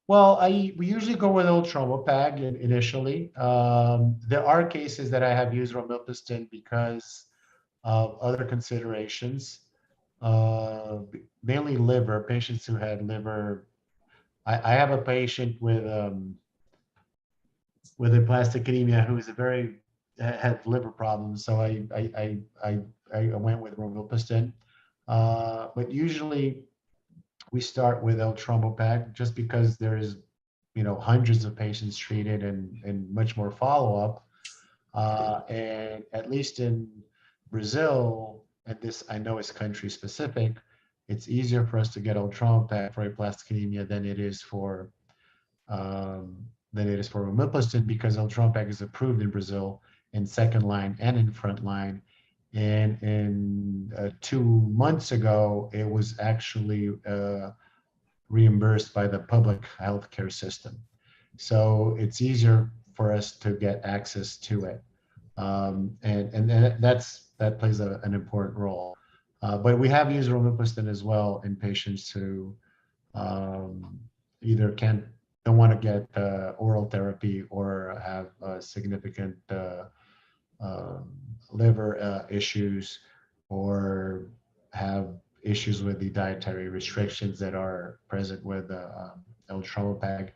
Well, we usually go with Eltrombopag initially. There are cases that I have used Romiplostim because of other considerations, mainly liver, patients who had liver. I have a patient with aplastic anemia who is had liver problems, so I went with Romiplostim. But usually we start with Eltrombopag just because there's hundreds of patients treated and much more follow-up. And at least in Brazil, and this I know is country specific, it's easier for us to get Eltrombopag for aplastic anemia than it is for Romiplostim, because Eltrombopag is approved in Brazil in second line and in front line. And in 2 months ago, it was actually reimbursed by the public healthcare system. So it's easier for us to get access to it. And that plays an important role. But we have used Romiplostim as well in patients who either don't want to get oral therapy or have significant liver issues, or have issues with the dietary restrictions that are present with Eltrombopag.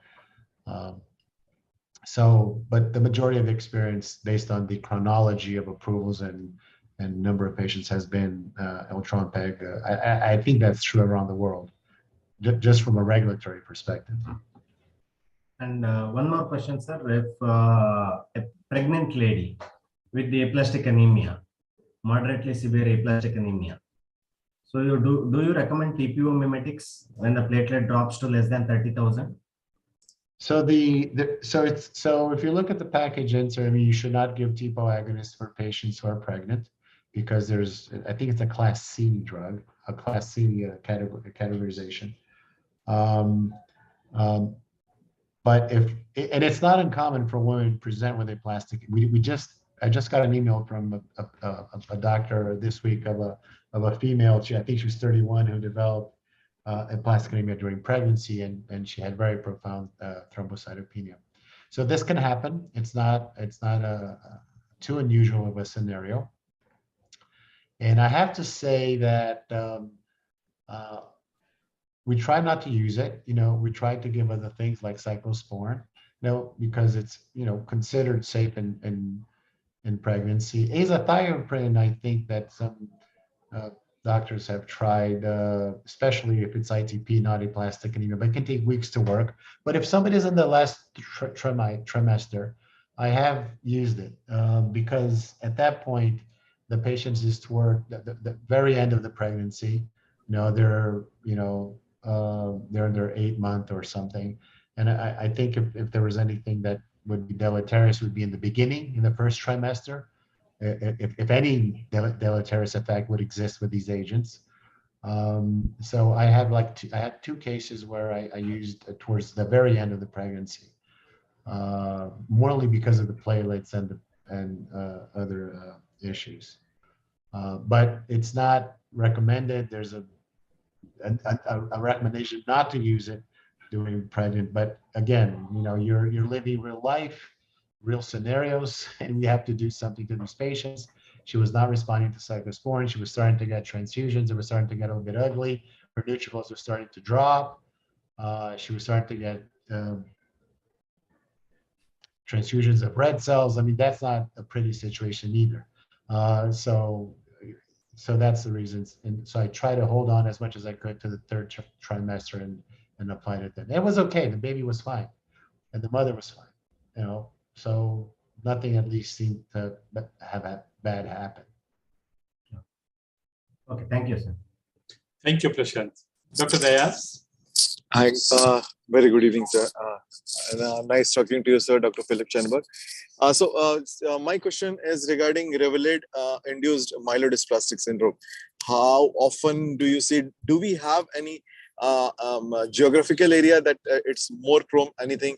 But the majority of the experience, based on the chronology of approvals and number of patients, has been Eltrombopag. I think that's true around the world, just from a regulatory perspective. And one more question, sir. If a pregnant lady with the aplastic anemia, moderately severe aplastic anemia, so do you recommend TPO mimetics when the platelet drops to less than 30,000? So if you look at the package insert, I mean, you should not give TPO agonists for patients who are pregnant, because I think it's a class C drug, a class C categorization. But and it's not uncommon for women to present with aplastic. We just I just got an email from a doctor this week of a female. I think she was 31 who developed aplastic anemia during pregnancy, and she had very profound thrombocytopenia. So this can happen. It's not too unusual of a scenario. And I have to say that we try not to use it. We try to give other things like cyclosporin, because it's considered safe in pregnancy. Azathioprine, I think that some doctors have tried, especially if it's ITP, not aplastic anemia, but it can take weeks to work. But if somebody's in the last trimester, I have used it because at that point, the patients is toward the very end of the pregnancy. They're in their 8th month or something. And I think if there was anything that would be deleterious, would be in the beginning, in the first trimester, if any deleterious effect would exist with these agents. So I have I had 2 cases where I used towards the very end of the pregnancy, morely because of the platelets and other issues. But it's not recommended. There's a recommendation not to use it during pregnant. But again, you're living real life, real scenarios, and we have to do something to these patients. She was not responding to cyclosporin. She was starting to get transfusions. It was starting to get a little bit ugly. Her neutrophils were starting to drop. She was starting to get transfusions of red cells. I mean, that's not a pretty situation either. So that's the reasons. And so I try to hold on as much as I could to the 3rd trimester and applied it then. It was okay. The baby was fine, and the mother was fine. So nothing at least seemed to have a bad happen. Okay, thank you, sir. Thank you, Prashant. Dr. Dayas? Hi, very good evening, sir. Nice talking to you, sir, Dr. Philip Chenberg. My question is regarding Revlimid-induced myelodysplastic syndrome. How often do you see? Do we have any geographical area that it's more prone? Anything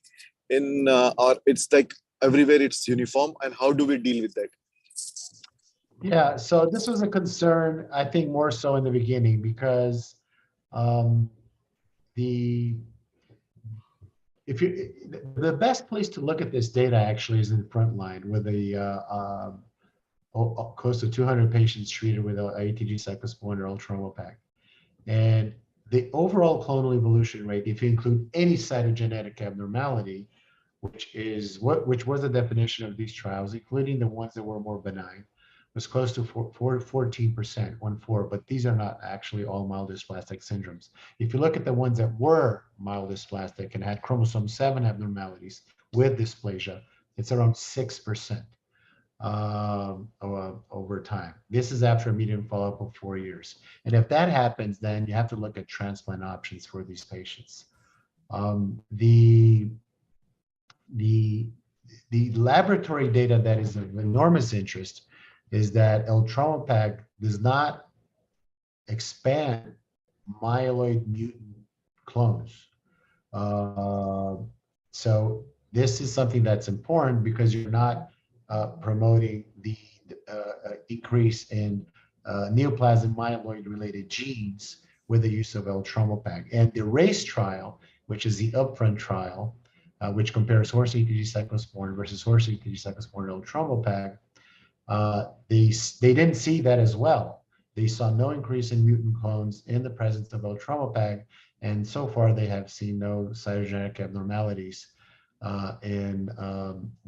in, or it's like everywhere it's uniform? And how do we deal with that? Yeah, so this was a concern, I think, more so in the beginning because the best place to look at this data actually is in the front line with the close to 200 patients treated with ATG cyclosporin or Romiplostim. And the overall clonal evolution rate, if you include any cytogenetic abnormality, which was the definition of these trials, including the ones that were more benign, was close to 14%, 1/4, but these are not actually all myelodysplastic syndromes. If you look at the ones that were myelodysplastic and had chromosome 7 abnormalities with dysplasia, it's around 6% over time. This is after a median follow-up of 4 years. And if that happens, then you have to look at transplant options for these patients. The laboratory data that is of enormous interest is that Romiplostim does not expand myeloid mutant clones. So this is something that's important because you're not promoting the increase in neoplasm myeloid-related genes with the use of Romiplostim. And the RACE trial, which is the upfront trial, which compares horse ATG cyclosporin versus horse ATG cyclosporin and Romiplostim, they didn't see that as well. They saw no increase in mutant clones in the presence of Romiplostim, and so far they have seen no cytogenetic abnormalities and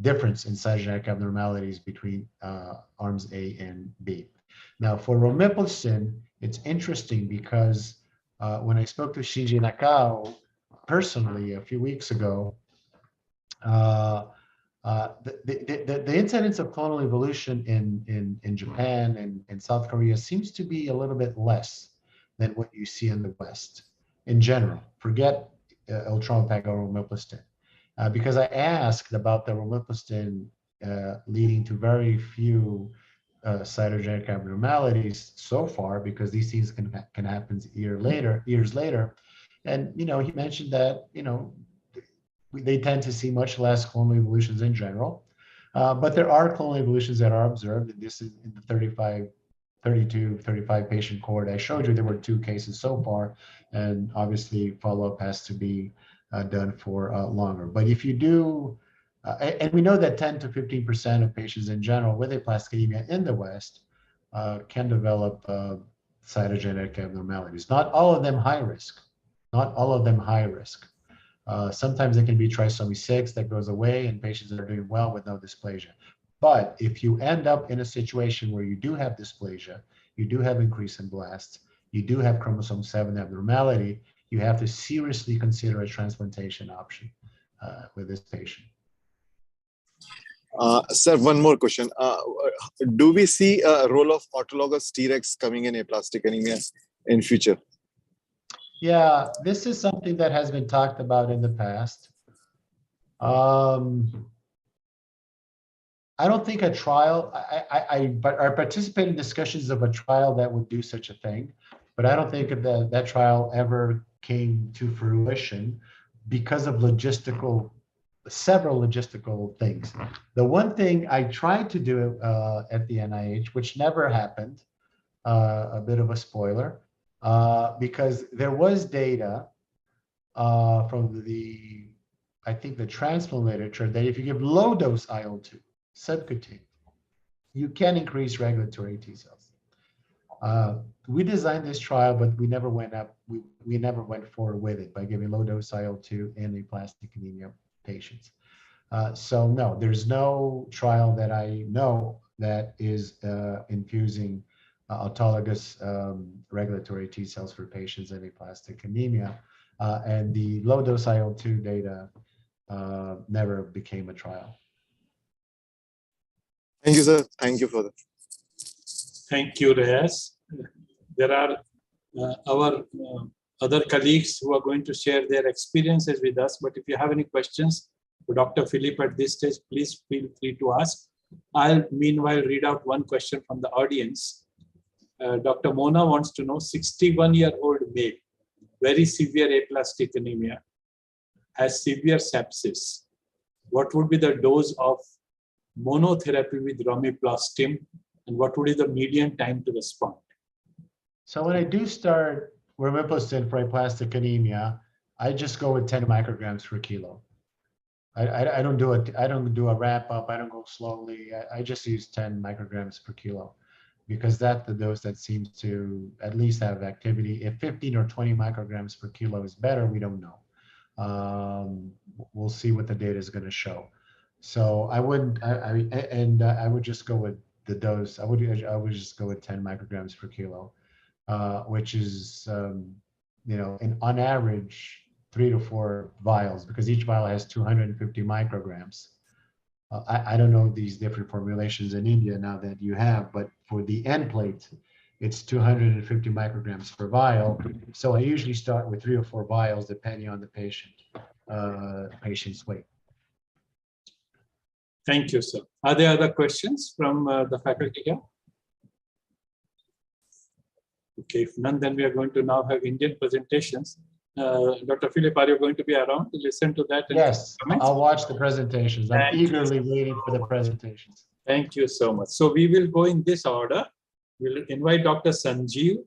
difference in cytogenetic abnormalities between arms A and B. Now for Romiplostim, it's interesting because when I spoke to Shinji Nakao personally a few weeks ago, the incidence of clonal evolution in Japan and South Korea seems to be a little bit less than what you see in the West in general. Forget Romiplostim or Romiplostim. Because I asked about the Romiplostim leading to very few cytogenetic abnormalities so far, because these things can happen years later. And, he mentioned that, they tend to see much less clonal evolutions in general. But there are clonal evolutions that are observed, and this is in the 35 patient cohort I showed you. There were 2 cases so far, and obviously follow-up has to be done for longer. But if you do, and we know that 10 to 15% of patients in general with aplastic anemia in the West can develop cytogenetic abnormalities. Not all of them high risk. Not all of them high risk. Sometimes it can be trisomy 6 that goes away and patients are doing well with no dysplasia. But if you end up in a situation where you do have dysplasia, you do have increase in blasts, you do have chromosome 7 abnormality, you have to seriously consider a transplantation option with this patient. Sir, one more question. Do we see a role of autologous Tregs coming in aplastic anemia in future? Yeah, this is something that has been talked about in the past. I don't think a trial, I participate in discussions of a trial that would do such a thing, but I don't think that trial ever came to fruition because of several logistical things. The one thing I tried to do at the NIH, which never happened, a bit of a spoiler, because there was data from I think the transplant literature that if you give low dose IL-2 subcutaneous, you can increase regulatory T cells. We designed this trial, but we never went forward with it by giving low dose IL-2 in aplastic anemia patients. So no, there's no trial that I know that is infusing autologous regulatory T cells for patients in aplastic anemia. And the low dose IL-2 data never became a trial. Thank you, sir. Thank you for that. Thank you, Reyes. There are our other colleagues who are going to share their experiences with us. But if you have any questions for Dr. Philip at this stage, please feel free to ask. I'll meanwhile read out one question from the audience. Dr. Mona wants to know, 61-year-old male, very severe aplastic anemia, has severe sepsis. What would be the dose of monotherapy with Romiplostim, and what would be the median time to respond? So when I do start Romiplostim for aplastic anemia, I just go with 10 micrograms per kilo. I don't do a wrap up. I don't go slowly. I just use 10 micrograms per kilo because that's the dose that seems to at least have activity. If 15 or 20 micrograms per kilo is better, we don't know. We'll see what the data is going to show. So I wouldn't, I would just go with the dose. I would just go with 10 micrograms per kilo, which is, on average, 3 to 4 vials, because each vial has 250 micrograms. I don't know these different formulations in India now that you have, but for the end plate, it's 250 micrograms per vial. So I usually start with 3 or 4 vials, depending on the patient's weight. Thank you, sir. Are there other questions from the faculty here? Okay, if none, then we are going to now have Indian presentations. Dr. Philip, are you going to be around to listen to that? Yes, I'll watch the presentations. I'm eagerly waiting for the presentations. Thank you so much. So we will go in this order. We'll invite Dr. Sanjeev,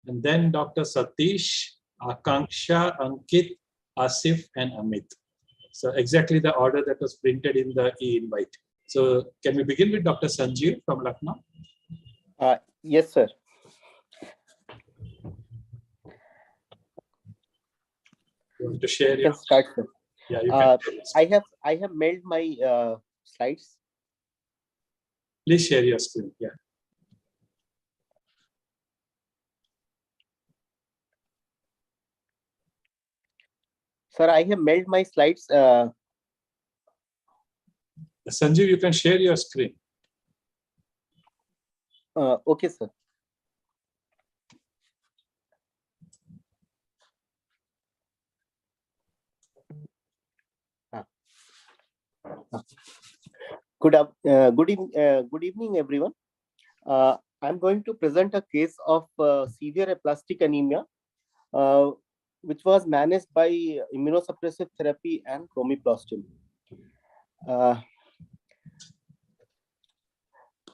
and then Dr. Satish, Akanksha, Ankit, Asif, and Amit. So exactly the order that was printed in the e-invite. So can we begin with Dr. Sanjeev from Lucknow? Yes, sir. You want to share your... Start, sir. Yeah, you can. I have mailed my slides. Please share your screen. Yeah. Sir, I have mailed my slides. Sanjeev, you can share your screen. Okay, sir. Good evening, everyone. I'm going to present a case of severe aplastic anemia, which was managed by immunosuppressive therapy and Romiplostim.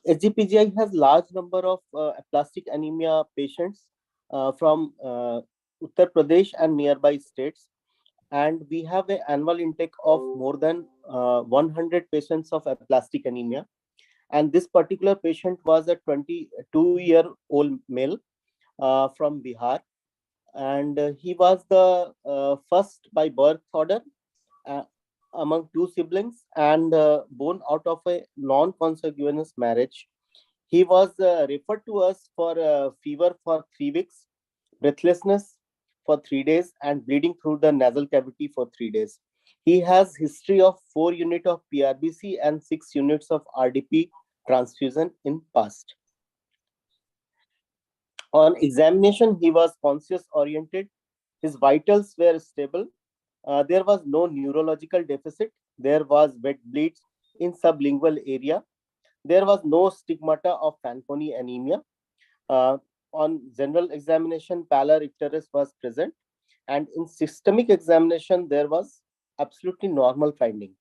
SGPGI has large number of aplastic anemia patients from Uttar Pradesh and nearby states, and we have an annual intake of more than 100 patients of aplastic anemia. And this particular patient was a 22-year-old male from Bihar, and he was the first by birth order among two siblings, and born out of a non-consanguineous marriage. He was referred to us for fever for 3 weeks, breathlessness for 3 days, and bleeding through the nasal cavity for 3 days. He has history of 4 units of PRBC and 6 units of RDP transfusion in past. On examination, he was conscious oriented. His vitals were stable. There was no neurological deficit. There was wet bleeds in sublingual area. There was no stigmata of Fanconi anemia. On general examination, pallor icterus was present, and in systemic examination, there was absolutely normal finding.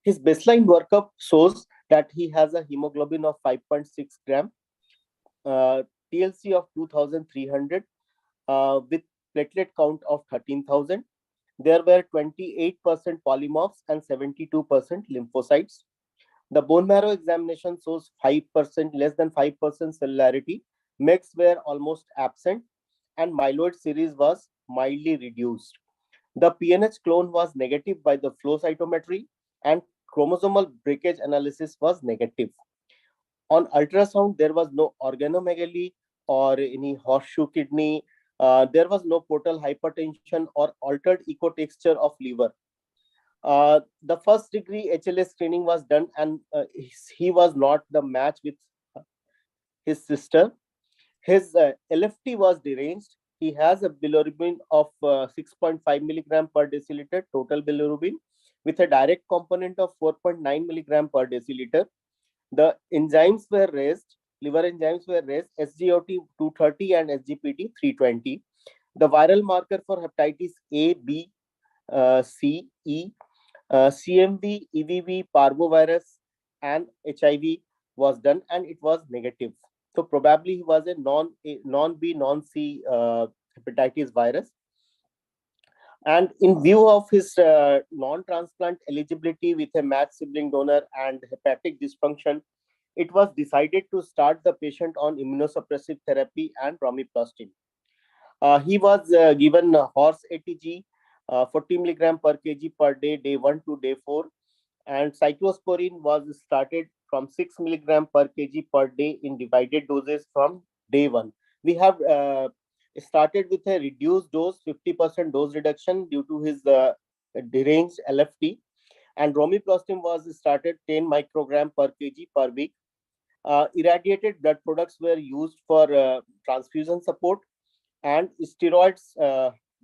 His baseline workup shows that he has a hemoglobin of 5.6 gram, TLC of 2,300, with platelet count of 13,000. There were 28% polymorphs and 72% lymphocytes. The bone marrow examination shows 5%, less than 5% cellularity. MEGs were almost absent, and myeloid series was mildly reduced. The PNH clone was negative by the flow cytometry, and chromosomal breakage analysis was negative. On ultrasound, there was no organomegaly or any horseshoe kidney. There was no portal hypertension or altered echo texture of liver. The first degree HLA screening was done, and he was not the match with his sister. His LFT was deranged. He has a bilirubin of 6.5 milligram per deciliter total bilirubin, with a direct component of 4.9 milligram per deciliter. The enzymes were raised, liver enzymes were raised, SGOT 230 and SGPT 320. The viral marker for hepatitis A, B, C, E, CMV, EVV, parvovirus, and HIV was done, and it was negative. So probably he was a non-B, non-C hepatitis virus. And in view of his non-transplant eligibility with a matched sibling donor and hepatic dysfunction, it was decided to start the patient on immunosuppressive therapy and Romiplostim. He was given horse ATG, 40 milligram per kg per day, day 1 to day 4, and cyclosporine was started from 6 milligram per kg per day in divided doses from day 1. We have started with a reduced dose, 50% dose reduction due to his deranged LFT, and Romiplostim was started 10 microgram per kg per week. Irradiated blood products were used for transfusion support, and steroids,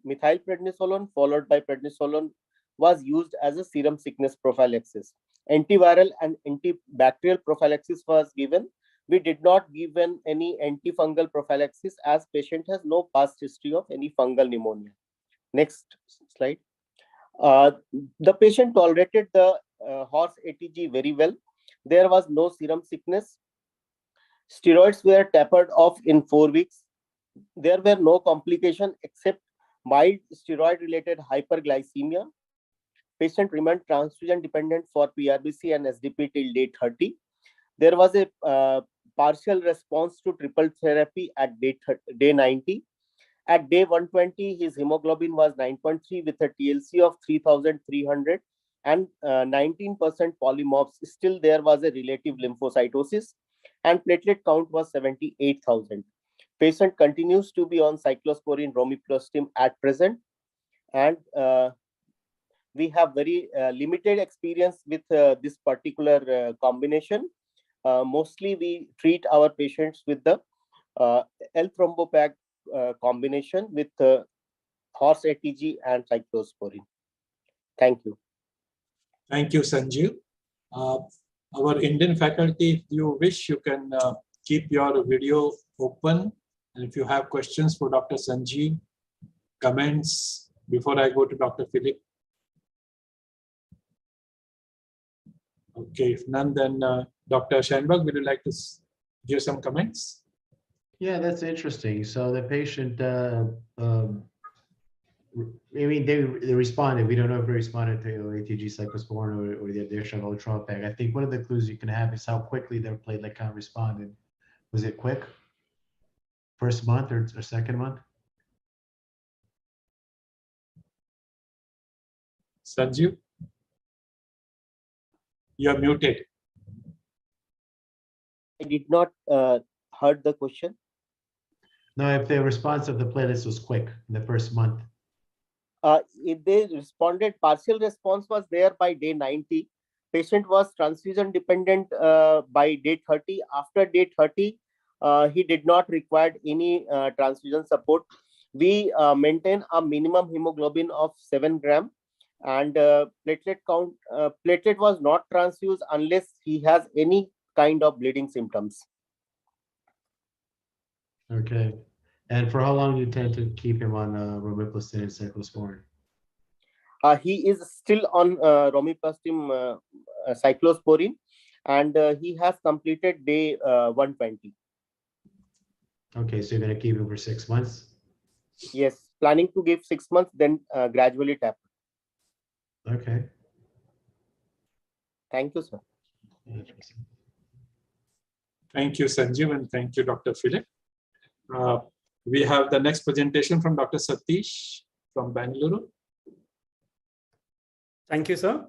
methylprednisolone followed by prednisolone, was used as a serum sickness prophylaxis. Antiviral and antibacterial prophylaxis was given. We did not give any antifungal prophylaxis as patient has no past history of any fungal pneumonia. Next slide. The patient tolerated the horse ATG very well. There was no serum sickness. Steroids were tapered off in 4 weeks. There were no complications except mild steroid-related hyperglycemia. Patient remained transfusion dependent for PRBC and SDP till day 30. There was a partial response to triple therapy at day 90. At day 120, his hemoglobin was 9.3 with a TLC of 3,300 and 19% polymorphs. Still, there was a relative lymphocytosis, and platelet count was 78,000. Patient continues to be on cyclosporine Romiplostim at present, and we have very limited experience with this particular combination. Mostly we treat our patients with the L-thrombopag combination with horse ATG and cyclosporine. Thank you. Thank you, Sanjeev. Our Indian faculty, if you wish, you can keep your video open. And if you have questions for Dr. Sanjeev, comments before I go to Dr. Philip. Okay, if none, then Dr. Schoenberg, would you like to give some comments? Yeah, that's interesting. So the patient, I mean, they responded. We don't know if they responded to ATG cyclosporin or the addition of ultrapeg. I think one of the clues you can have is how quickly their platelet count responded. Was it quick? First month or second month? Sanjeev, you are muted. I did not heard the question. No, if the response of the platelets was quick in the first month. If they responded, partial response was there by day 90. Patient was transfusion dependent by day 30. After day 30, he did not require any transfusion support. We maintain a minimum hemoglobin of 7 gram, and platelet count. Platelet was not transfused unless he has any kind of bleeding symptoms. Okay. And for how long do you tend to keep him on romiplostim and cyclosporin? He is still on romiplostim cyclosporin, and he has completed day 120. Okay, so you're going to keep him for 6 months? Yes, planning to give 6 months, then gradually taper. Okay. Thank you, sir. Thank you, Sanjeev, and thank you, Dr. Philip. We have the next presentation from Dr. Satish from Bangalore. Thank you, sir.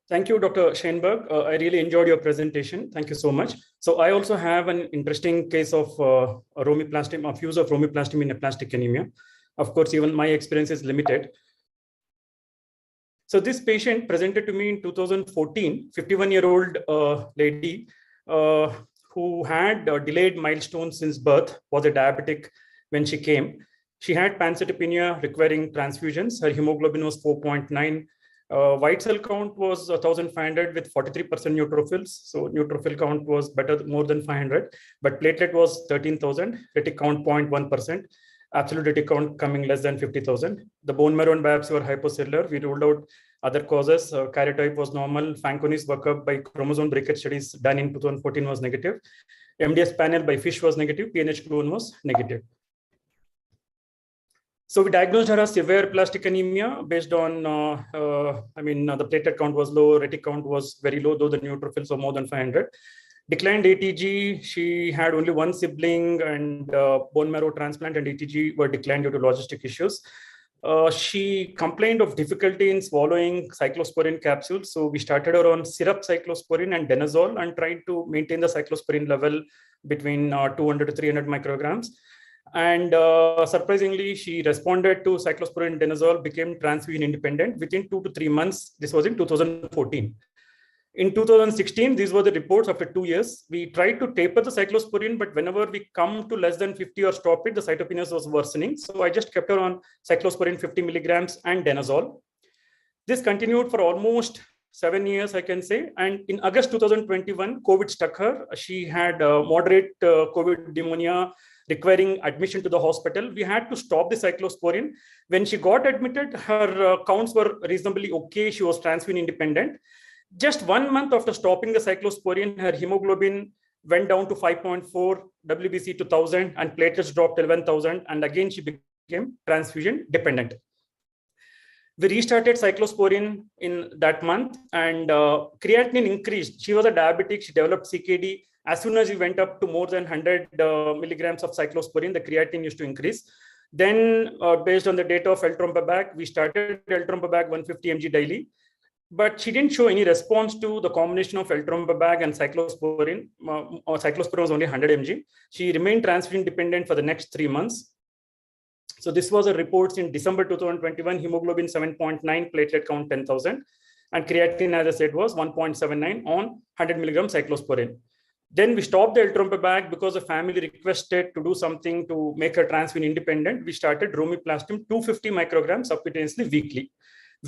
Thank you, Dr. Schoenberg. I really enjoyed your presentation. Thank you so much. So I also have an interesting case of romiplostim, of use of romiplostim in aplastic anemia. Of course, even my experience is limited. So this patient presented to me in 2014, 51-year-old lady who had delayed milestones since birth, was a diabetic when she came. She had pancytopenia requiring transfusions. Her hemoglobin was 4.9. White cell count was 1,500 with 43% neutrophils. So neutrophil count was better, more than 500, but platelet was 13,000, retic count 0.1%. Absolute retic count coming less than 50,000. The bone marrow and biopsy were hypocellular. We ruled out other causes. Karyotype was normal. Fanconi's workup by chromosome breakage studies done in 2014 was negative. MDS panel by FISH was negative. PNH clone was negative. So we diagnosed her as severe aplastic anemia based on, the platelet count was low, retic count was very low, though the neutrophils were more than 500. Declined ATG, she had only one sibling, and bone marrow transplant and ATG were declined due to logistic issues. She complained of difficulty in swallowing cyclosporin capsules. So we started her on syrup cyclosporin and denazole and tried to maintain the cyclosporin level between 200 to 300 micrograms. And surprisingly, she responded to cyclosporin denazole, became transfusion independent within 2 to 3 months. This was in 2014. In 2016, these were the reports after 2 years. We tried to taper the cyclosporin, but whenever we come to less than 50 or stop it, the cytopenias was worsening. So I just kept her on cyclosporin 50 milligrams and denazole. This continued for almost 7 years, I can say. And in August 2021, COVID struck her. She had moderate COVID pneumonia requiring admission to the hospital. We had to stop the cyclosporin. When she got admitted, her counts were reasonably okay. She was transfusion independent. Just 1 month after stopping the cyclosporin, her hemoglobin went down to 5.4, WBC to 1,000, and platelets dropped to 11,000. And again, she became transfusion dependent. We restarted cyclosporin in that month, and creatinine increased. She was a diabetic. She developed CKD. As soon as we went up to more than 100 milligrams of cyclosporin, the creatinine used to increase. Then, based on the data of eltrombopag, we started eltrombopag 150 mg daily. But she didn't show any response to the combination of eltrombopag and cyclosporin. Cyclosporin was only 100 mg. She remained transfusion dependent for the next 3 months. So this was a report in December 2021, hemoglobin 7.9, platelet count 10,000. And creatinine, as I said, was 1.79 on 100 milligram cyclosporin. Then we stopped the eltrombopag because the family requested to do something to make her transfusion independent. We started romiplostim 250 micrograms subcutaneously weekly.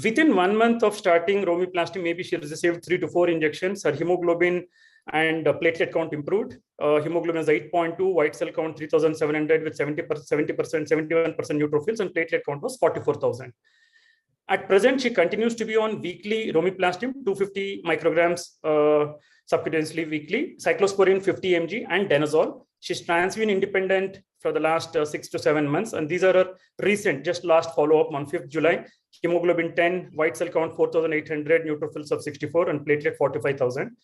Within 1 month of starting romiplostim, maybe she received 3 to 4 injections. Her hemoglobin and platelet count improved. Hemoglobin is 8.2, white cell count 3,700 with 70%, 71% neutrophils, and platelet count was 44,000. At present, she continues to be on weekly Romiplostim, 250 micrograms subcutaneously weekly, cyclosporine 50 mg, and danazol. She's transfusion independent for the last 6 to 7 months. And these are her recent, just last follow-up on 5th July. Hemoglobin 10, white cell count 4,800, neutrophils of 64, and platelet 45,000.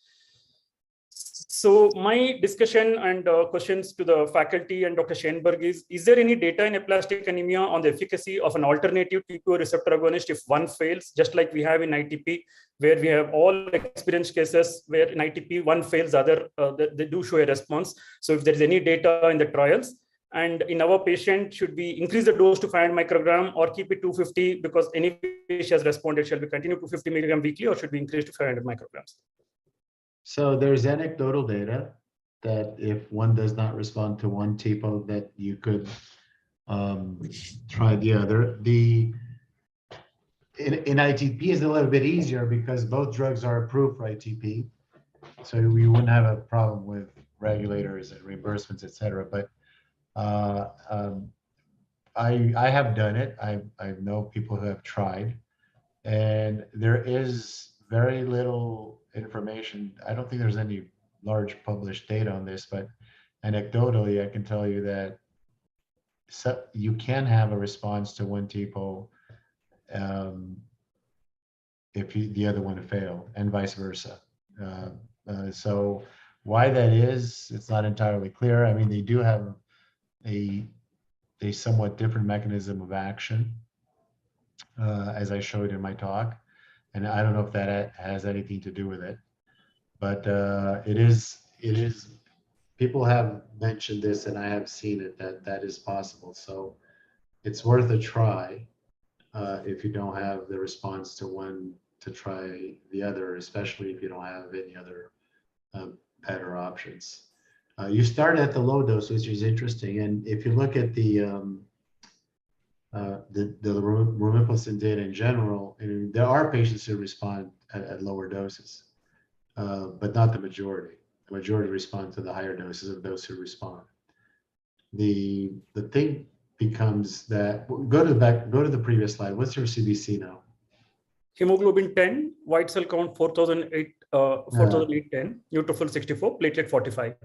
So my discussion and questions to the faculty and Dr. Schoenberg is there any data in aplastic anemia on the efficacy of an alternative T2 receptor agonist if one fails, just like we have in ITP, where we have all experienced cases where in ITP one fails, other they do show a response. So if there is any data in the trials, and in our patient, should we increase the dose to 500 microgram or keep it 250 because any patient has responded? Shall we continue 250 milligram weekly or should we increase to 500 micrograms? So there's anecdotal data that if one does not respond to one TPO, that you could try the other. In ITP is a little bit easier because both drugs are approved for ITP, so we wouldn't have a problem with regulators and reimbursements, etc. But I have done it. I know people who have tried, and there is very little information. I don't think there's any large published data on this, but anecdotally, I can tell you that you can have a response to one TPO if the other one failed, and vice versa. So why that is, it's not entirely clear. I mean, they do have a somewhat different mechanism of action, as I showed in my talk. And I don't know if that has anything to do with it, but it is, people have mentioned this and I have seen it, that is possible. So it's worth a try if you don't have the response to one, to try the other, especially if you don't have any other better options. You start at the low dose, which is interesting. And if you look at the Romiplostim data in general, and there are patients who respond at lower doses, but not the majority. The majority respond to the higher doses of those who respond. The thing becomes that, go to the previous slide. What's your CBC now? Hemoglobin 10, white cell count 4,810, neutrophil 64, platelet 45.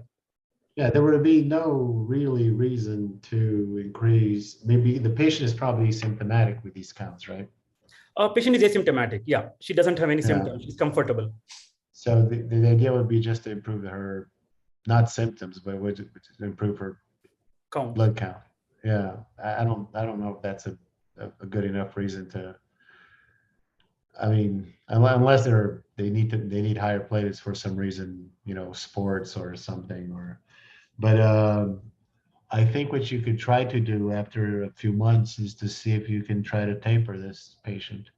Yeah, there would be no really reason to increase. Maybe the patient is probably symptomatic with these counts, right? Patient is asymptomatic. Yeah, she doesn't have any symptoms. She's comfortable. So the idea would be just to improve her, not symptoms, but would improve her count. blood count. Yeah, I don't know if that's a good enough reason to. I mean, unless they need higher platelets for some reason, sports or something, or. But I think what you could try to do after a few months is to see if you can try to taper this patient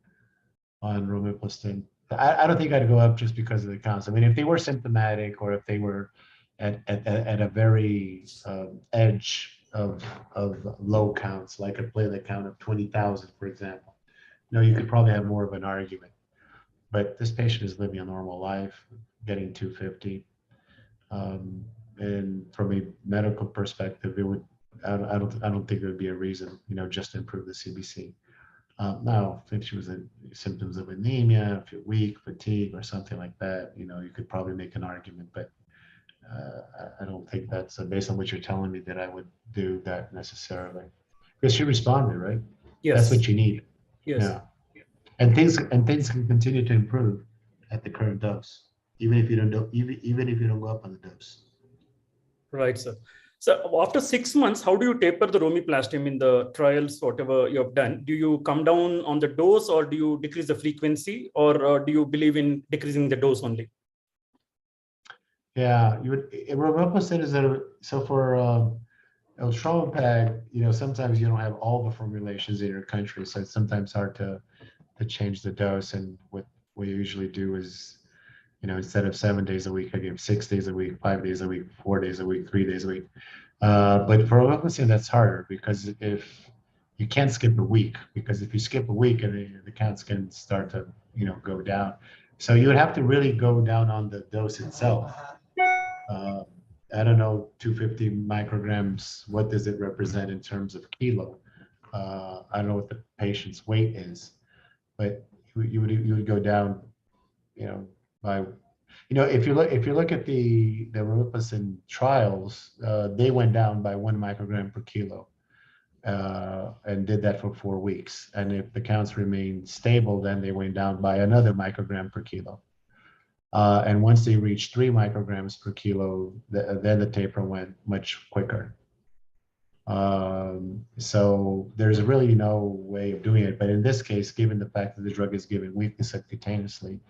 on Romiplostim. I don't think I'd go up just because of the counts. I mean, if they were symptomatic or if they were at a very edge of low counts, like a platelet count of 20,000, for example, you could probably have more of an argument. But this patient is living a normal life, getting 250. And from a medical perspective, it would. I don't think there would be a reason, just to improve the CBC. Now, if she was in symptoms of anemia, if you're weak, fatigue, or something like that, you could probably make an argument. But I don't think that's based on what you're telling me that I would do that necessarily. Because she responded, right? Yes. That's what you need. Yes. Yeah. And things can continue to improve at the current dose, even if you don't go up on the dose. Right, sir. So after 6 months, how do you taper the Romiplostim in the trials, whatever you have done? Do you come down on the dose or do you decrease the frequency, or do you believe in decreasing the dose only? Yeah, Romiplostim is so for Eltrompag, sometimes you don't have all the formulations in your country, so it's sometimes hard to change the dose. And what we usually do is, instead of 7 days a week, I give 6 days a week, 5 days a week, 4 days a week, 3 days a week. But for Romiplostim, that's harder because if you can't skip a week, because if you skip a week, the counts can start to, go down. So you would have to really go down on the dose itself I don't know, 250 micrograms, what does it represent in terms of kilo? I don't know what the patient's weight is, but you would go down, by, if you look at the Romiplostim trials, they went down by 1 microgram per kilo, and did that for 4 weeks. And if the counts remained stable, then they went down by another microgram per kilo. And once they reached 3 micrograms per kilo, then the taper went much quicker. So there's really no way of doing it. But in this case, given the fact that the drug is given weekly subcutaneously,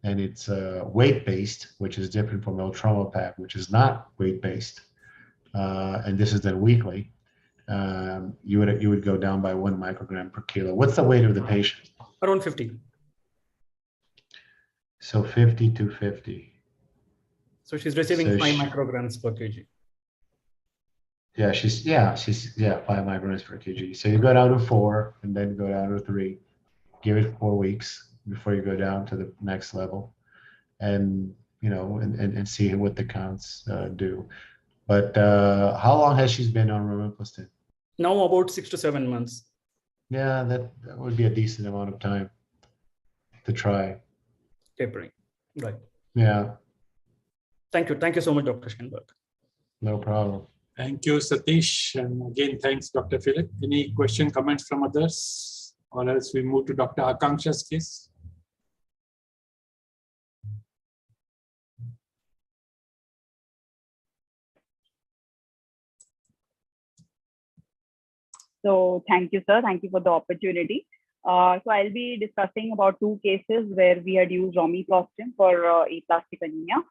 and it's weight-based, which is different from Eltromopag, which is not weight-based, and this is done weekly, you would go down by 1 microgram per kilo. What's the weight of the patient? Around 50. So 50 to 50. So she's receiving So 5 micrograms per kg. Yeah, she's 5 micrograms per kg. So you go down to 4 and then go down to 3. Give it 4 weeks before you go down to the next level, and and see what the counts do. But how long has she been on Romiplostim? Now about 6 to 7 months. Yeah, that would be a decent amount of time to try. Tapering. Right. Yeah. Thank you so much, Dr. Schoenberg. No problem. Thank you, Satish. And again, thanks, Dr. Philip. Any question, comments from others? Or else we move to Dr. Akanksha's case. So thank you, sir. Thank you for the opportunity. So I'll be discussing about 2 cases where we had used Romiplostim for aplastic anemia.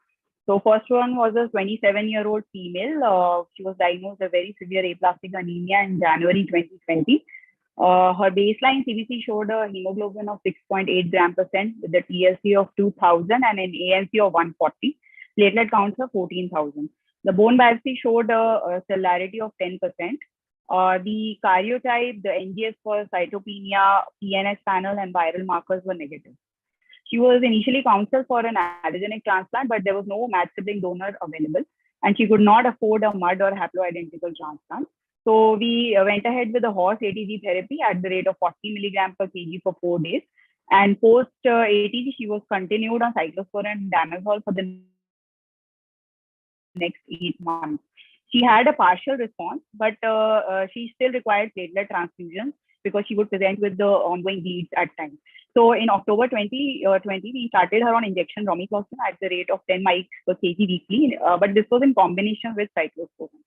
So first one was a 27-year-old female. She was diagnosed with a very severe aplastic anemia in January 2020. Her baseline CBC showed a hemoglobin of 6.8 gram percent with a TLC of 2000 and an ANC of 140. Platelet counts of 14,000. The bone biopsy showed a cellularity of 10%. The karyotype, the NGS for cytopenia, PNS panel, and viral markers were negative. She was initially counseled for an allogeneic transplant, but there was no match sibling donor available, and she could not afford a mud or haploidentical transplant. So we went ahead with the horse ATG therapy at the rate of 40 milligrams per kg for 4 days. And post ATG, she was continued on cyclosporin and danazol for the next 8 months. She had a partial response, but she still required platelet transfusions because she would present with the ongoing bleeds at times. So in October 2020, we started her on injection Romiplostim at the rate of 10 mics per kg weekly, but this was in combination with cyclosporin.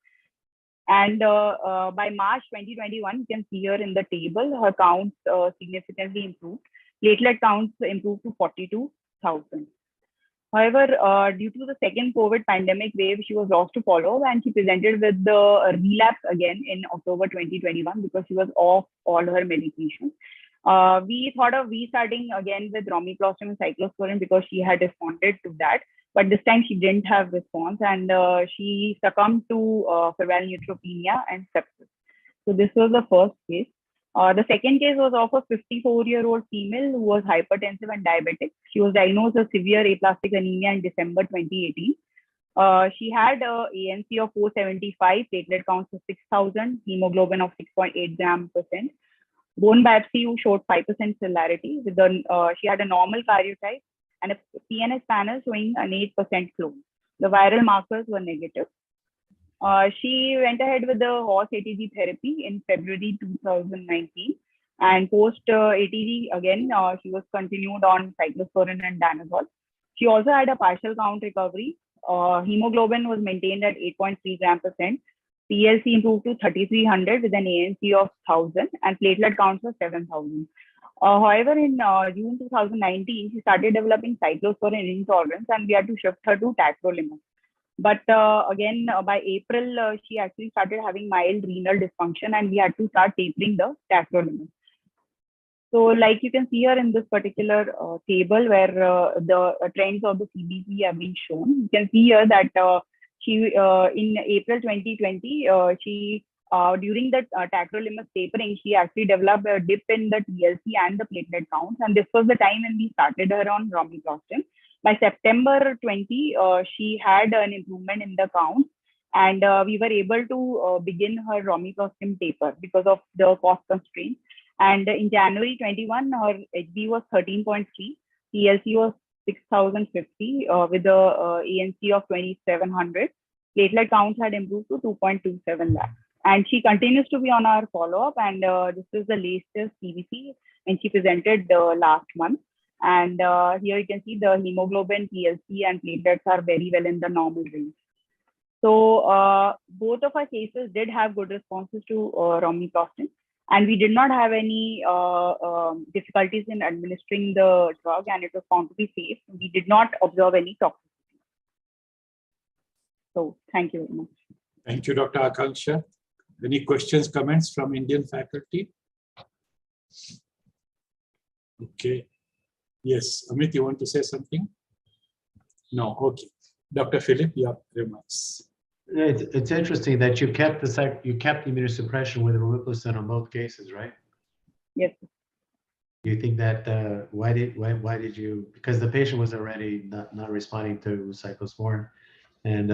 And by March 2021, you can see here in the table, her counts significantly improved. Platelet counts improved to 42,000. However, due to the second COVID pandemic wave, she was lost to follow, and she presented with the relapse again in October 2021 because she was off all her medications. We thought of restarting again with Romiplostim and cyclosporin because she had responded to that, but this time she didn't have response, and she succumbed to febrile neutropenia and sepsis. So this was the first case. The second case was of a 54-year-old female who was hypertensive and diabetic. She was diagnosed with severe aplastic anemia in December 2018. She had a ANC of 475, platelet counts of 6,000, hemoglobin of 6.8 gram percent. Bone biopsy showed 5% cellularity. She had a normal karyotype and a PNS panel showing an 8% clone. The viral markers were negative. She went ahead with the horse ATG therapy in February 2019, and post ATG again, she was continued on cyclosporin and danazol. She also had a partial count recovery. Hemoglobin was maintained at 8.3 gram percent. PLC improved to 3,300 with an ANC of 1,000 and platelet counts of 7,000. However, in June 2019, she started developing cyclosporin intolerance, and we had to shift her to tacrolimus. But again, by April, she actually started having mild renal dysfunction, and we had to start tapering the tacrolimus. So like you can see here in this particular table where the trends of the CBC have been shown, you can see here that she in April 2020, she during the tacrolimus tapering, she actually developed a dip in the TLC and the platelet counts. And this was the time when we started her on Romiplostim. by September 20, she had an improvement in the count, and we were able to begin her Romiplostim taper because of the cost constraint. And in January 21, her HB was 13.3, TLC was 6,050 with the ANC of 2,700. Platelet counts had improved to 2.27 lakh. And she continues to be on our follow-up, and this is the latest CBC, and she presented last month. And here you can see the hemoglobin, TLC, and platelets are very well in the normal range. So both of our cases did have good responses to Romiplostim, and we did not have any difficulties in administering the drug, and it was found to be safe. We did not observe any toxicity. So thank you very much. Thank you, Dr. Akanksha. Any questions, comments from Indian faculty? Okay. Yes, Amit, you want to say something? No, okay. Dr. Philip, your remarks. It's interesting that you kept immunosuppression with Romiplostim on both cases, right? Yes. Do you think that why did you, because the patient was already not responding to cyclosporin, and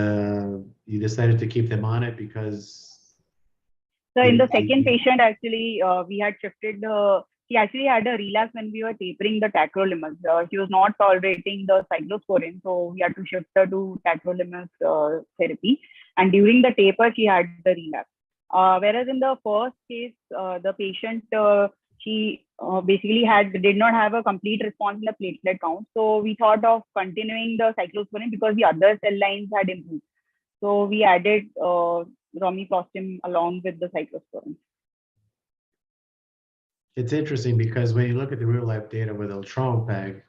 you decided to keep them on it because? So in the second patient, actually, we had shifted she actually had a relapse when we were tapering the tacrolimus. She was not tolerating the cyclosporin, so we had to shift her to tacrolimus therapy. And during the taper, she had the relapse. Whereas in the first case, the patient, she basically did not have a complete response in the platelet count. So we thought of continuing the cyclosporin because the other cell lines had improved. So we added Romiplostim along with the cyclosporin. It's interesting because when you look at the real life data with Eltrompag,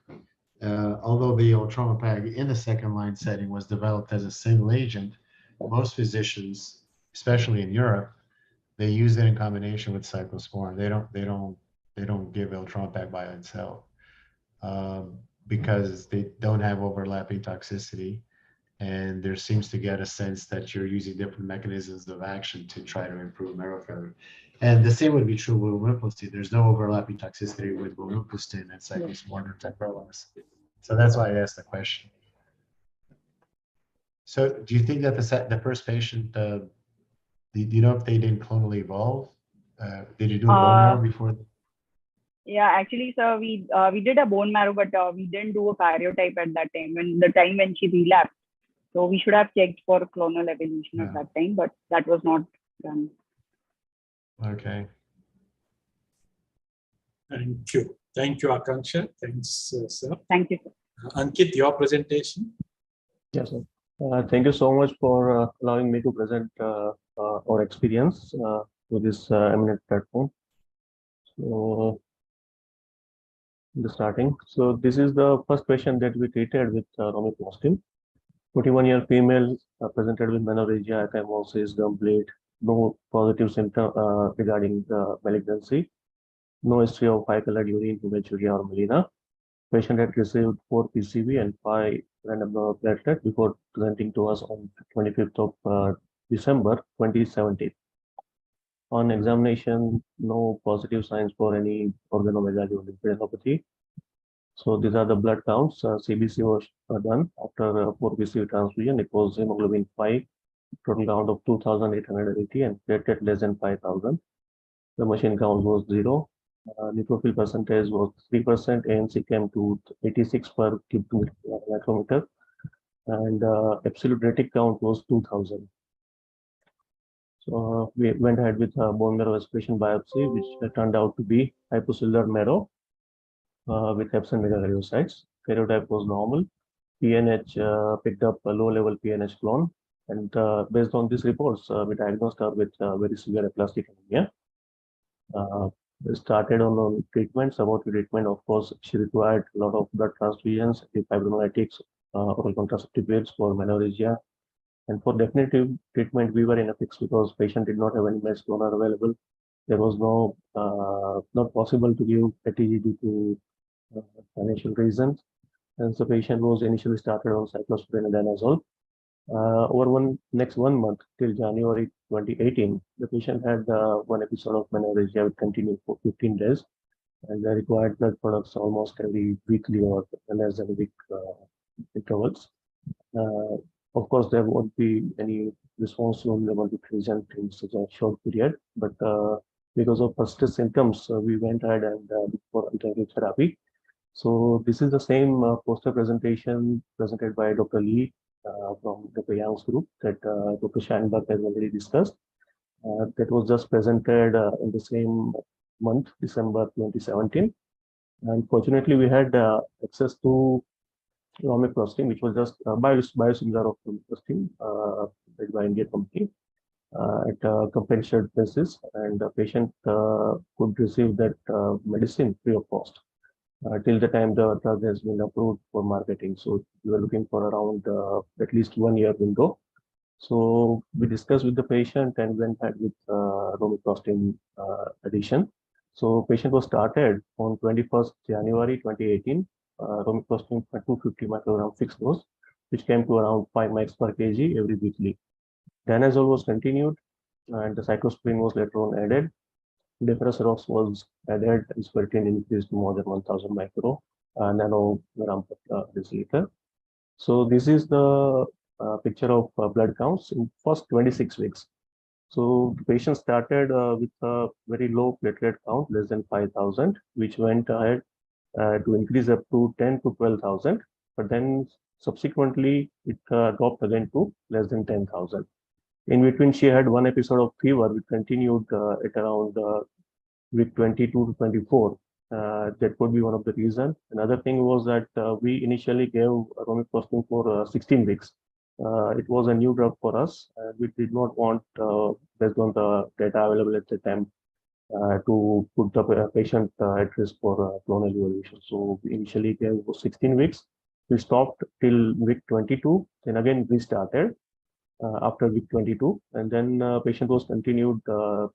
although the Eltrompag in the second line setting was developed as a single agent, most physicians, especially in Europe, they use it in combination with cyclosporin. They don't give Eltrompag by itself because they don't have overlapping toxicity. And there seems to get a sense that you're using different mechanisms of action to try to improve marrow failure. And the same would be true with Romiplostim. There's no overlapping toxicity with Romiplostim and cyclosporin or tacrolimus. So that's why I asked the question. So do you think that the first patient, do you know if they didn't clonally evolve? Did you do a bone marrow before? Yeah, actually, sir, we did a bone marrow, but we didn't do a karyotype at that time, when she relapsed. So we should have checked for clonal evolution at that time, but that was not done. Okay. Thank you. Thank you, Akanksha. Thanks, sir. Thank you, sir. Ankit, your presentation. Yes, sir. Thank you so much for allowing me to present our experience to this eminent platform. So, starting. So this is the first patient that we treated with Romiplostim. 21-year female presented with menorrhagia, ecchymosis, gum bleed, no positive symptom regarding the malignancy, no history of high-colored urine, hematuria, or melena. Patient had received 4 PCV and 5 random platelet before presenting to us on 25th of December 2017. On examination, no positive signs for any organomegaly lymphadenopathy. So these are the blood counts. CBC was done after 4 PCV transfusion. It was hemoglobin 5, total count of 2,880, and platelet less than 5,000. The machine count was 0. Neutrophil percentage was 3%. ANC came to 86 per cubic micrometer, and absolute retic count was 2,000. So we went ahead with bone marrow aspiration biopsy, which turned out to be hypocellular marrow with absent megakaryocytes. Karyotype was normal. PNH picked up a low-level PNH clone, and based on these reports, we diagnosed her with very severe aplastic anemia. We started on treatments. About the treatment, of course, she required a lot of blood transfusions, fibrinolytics, oral contraceptive pills for menorrhagia. And for definitive treatment, we were in a fix because patient did not have any meds donor available. There was no not possible to give ATG due to financial reasons. And the patient was initially started on cyclosporin and danazole. Over next 1 month till January 2018, the patient had one episode of menorrhagia which continued for 15 days, and they required blood products almost every weekly or less than a week intervals. Of course, there won't be any response when they want to present in such a short period, but because of persistent symptoms, we went ahead and looked for alternative therapy. So this is the same poster presentation presented by Dr. Lee from Dr. Yang's group that Dr. Scheinberg has already discussed. That was just presented in the same month, December 2017. Unfortunately, we had access to Romiplostim, which was just biosimilar of Romiplostim made by Indian company at a compensatory basis, and the patient could receive that medicine free of cost till the time the drug has been approved for marketing. So we were looking for around at least 1 year window. So we discussed with the patient and went ahead with Romiplostim addition. So patient was started on 21st January 2018. Romiplostim 250 microgram fixed dose, which came to around 5 mics per kg every weekly. Danazol was continued, and the cyclosporine was later on added. Deferoxarox was added, ispertine increased to more than 1000 micro nanogram per deciliter. So this is the picture of blood counts in first 26 weeks. So the patient started with a very low platelet count, less than 5,000, which went ahead to increase up to 10 to 12,000. But then subsequently, it dropped again to less than 10,000. In between, she had one episode of fever, which continued at around week 22 to 24. That could be one of the reasons. Another thing was that we initially gave Romiplostim for 16 weeks. It was a new drug for us. We did not want, based on the data available at the time, to put the patient at risk for clonal evolution. So we initially gave 16 weeks. We stopped till week 22, then again restarted after week 22, and then patient was continued till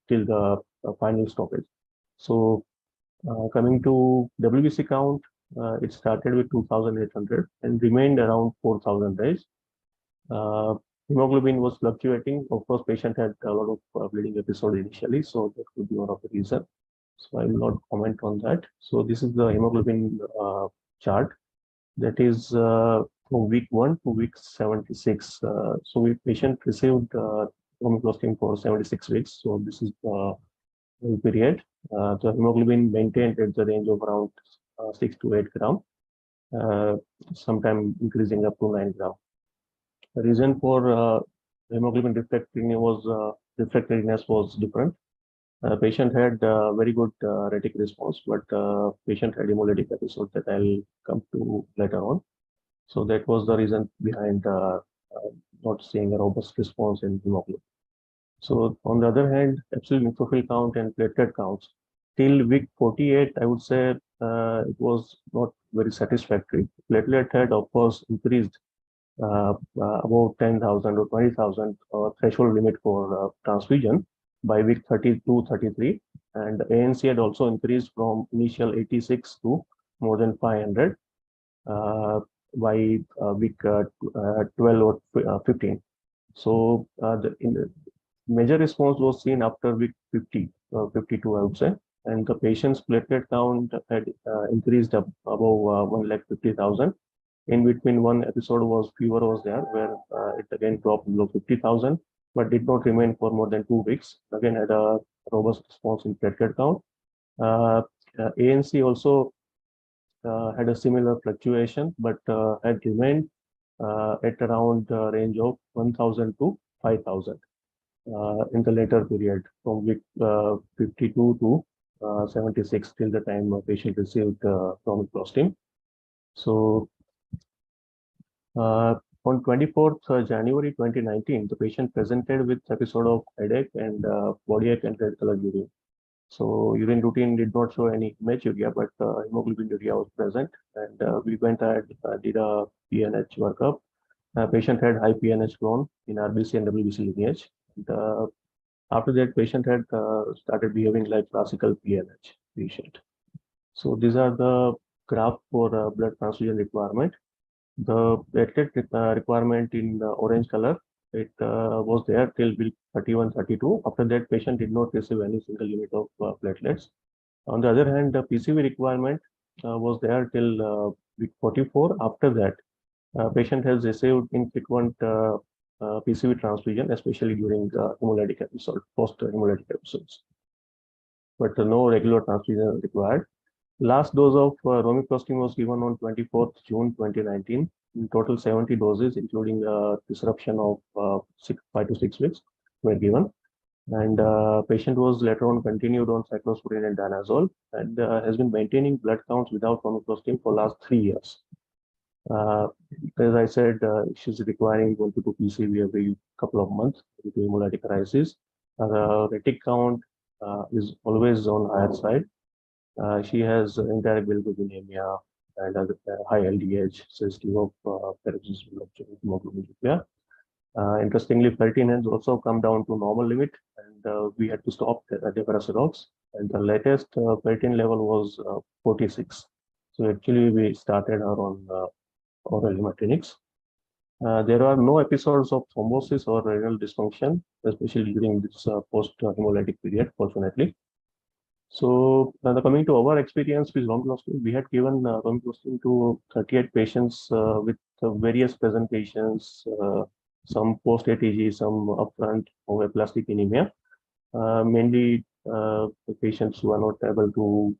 the final stoppage. So coming to WBC count, it started with 2,800 and remained around 4,000 days. Hemoglobin was fluctuating. Of course, patient had a lot of bleeding episode initially, so that could be one of the reasons. So I will not comment on that. So this is the hemoglobin chart. That is from week 1 to week 76. So we patient received Romiplostim for 76 weeks. So this is the period. The hemoglobin maintained at the range of around 6 to 8 gram, sometime increasing up to 9 gram. The reason for hemoglobin refractoriness was different. Patient had very good retic response, but patient had hemolytic episode that I'll come to later on. So that was the reason behind not seeing a robust response in hemoglobin. So on the other hand, absolute neutrophil count and platelet counts till week 48, I would say it was not very satisfactory. Platelet had, of course, increased about 10,000 or 20,000 threshold limit for transfusion by week 32, 33. And ANC had also increased from initial 86 to more than 500 by week 12 or 15. So the major response was seen after week 50, 52, I would say. And the patient's platelet count had increased up above 150,000. In between, one episode was fever was there, where it again dropped below 50,000, but did not remain for more than 2 weeks. Again, had a robust response in platelet count. ANC also had a similar fluctuation, but had remained at around the range of 1,000 to 5,000 in the later period from week 52 to 76 till the time a patient received Romiplostim. So on 24th January 2019, the patient presented with episode of headache and body ache and red color urine. So urine routine did not show any hematuria, but hemoglobin urea was present, and we went ahead did a PNH workup. Patient had high PNH clone in RBC and WBC lineage. And, after that, patient had started behaving like classical PNH patient. So these are the graph for blood transfusion requirement. The platelet requirement in orange color, it was there till week 31, 32. After that, patient did not receive any single unit of platelets. On the other hand, the PCV requirement was there till week 44. After that, patient has received infrequent PCV transfusion, especially during hemolytic episode, post-hemolytic episodes. But no regular transfusion required. Last dose of romiplostim was given on 24th June 2019. In total, 70 doses, including disruption of 5 to 6 weeks, were given. And patient was later on continued on cyclosporine and danazol, and has been maintaining blood counts without romiplostim for last 3 years. As I said, she's requiring 1 to 2 PCV every couple of months due to hemolytic crisis. Retic count is always on higher side. She has indirect bilirubin and high LDH, sensitive of paroxysmal hemoglobin nuclei. Interestingly, ferritin has also come down to normal limit, and we had to stop the deferasirox. And the latest ferritin level was 46. So actually, we started her on oral hematinics. There are no episodes of thrombosis or renal dysfunction, especially during this post-hemolytic period, fortunately. So coming to our experience with romiplostim, we had given romiplostim to 38 patients with various presentations, some post-ATG, some upfront of aplastic anemia, mainly the patients who are not able to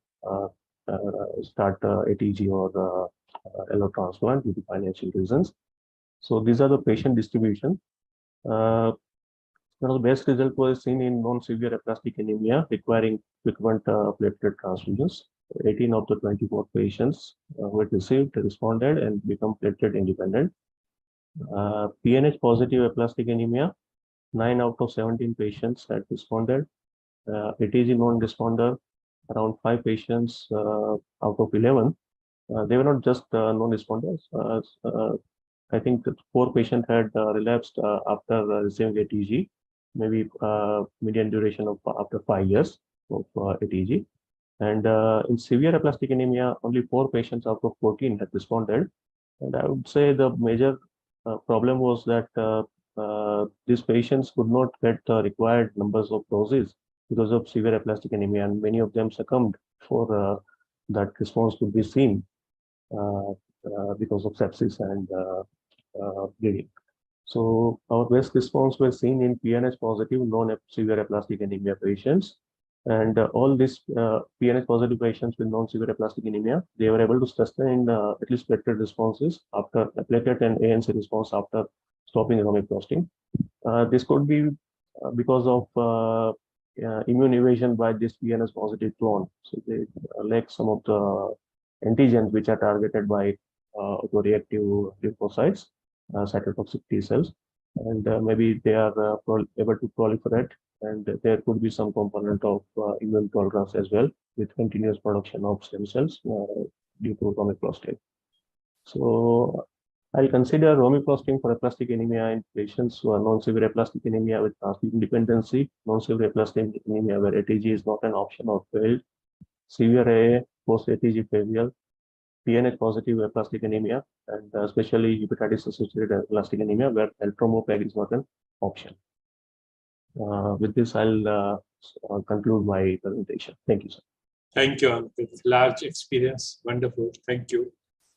start ATG or allotransplant due to financial reasons. So these are the patient distribution. One of the best result was seen in non-severe aplastic anemia requiring frequent platelet transfusions. 18 of the 24 patients who had received responded and become platelet independent. PNH positive aplastic anemia, 9 out of 17 patients had responded. ATG non-responder, around 5 patients out of 11. They were not just non-responders. I think that 4 patients had relapsed after receiving ATG, maybe median duration of after 5 years of ATG. And in severe aplastic anemia, only 4 patients out of 14 had responded. And I would say the major problem was that these patients could not get the required numbers of doses because of severe aplastic anemia, and many of them succumbed before that response could be seen because of sepsis and bleeding. So our best response was seen in PNH positive non-severe aplastic anemia patients. And all these PNH positive patients with non-severe aplastic anemia, they were able to sustain at least platelet responses after platelet and ANC response after stopping romiplostim. This could be because of immune evasion by this PNH positive clone. So they lack some of the antigens which are targeted by autoreactive lymphocytes, cytotoxic T cells, and maybe they are able to proliferate, and there could be some component of immune tolerance as well with continuous production of stem cells due to romiplostim. So I'll consider romiplostim for aplastic anemia in patients who are non-severe aplastic anemia with transfusion dependency, non-severe aplastic anemia where ATG is not an option or failed, severe AA, post-ATG failure, PNH positive aplastic anemia, and especially hepatitis associated aplastic anemia where eltromopeg is not an option. With this, I'll conclude my presentation. Thank you, sir. Thank you, Ankit. Large experience. Wonderful. Thank you.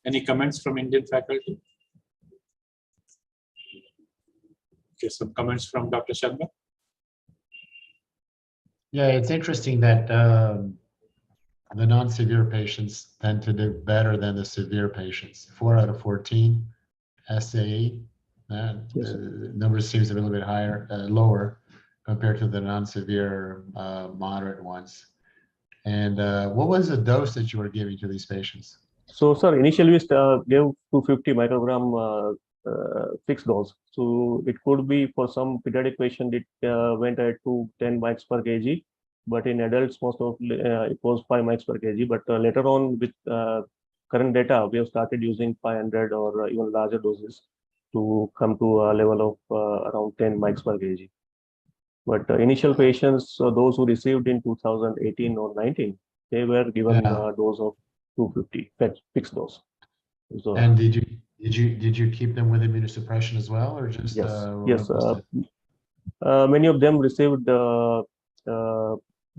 Any comments from Indian faculty? Okay, some comments from Dr. Sharma. Yeah, it's interesting that the non-severe patients tend to do better than the severe patients. 4 out of 14 SAE. The number seems a little bit higher, lower compared to the non-severe moderate ones. And what was the dose that you were giving to these patients? So, sir, initially we gave 250 microgram fixed dose. So it could be for some pediatric patient, it went at to 10 mics per kg. But in adults, most of it was 5 mics per kg. But later on, with current data, we have started using 500 or even larger doses to come to a level of around 10 mics per kg. But initial patients, those who received in 2018 or 19, they were given a dose of 250 fixed dose. So, and did you keep them with immunosuppression as well, or just yes? Many of them received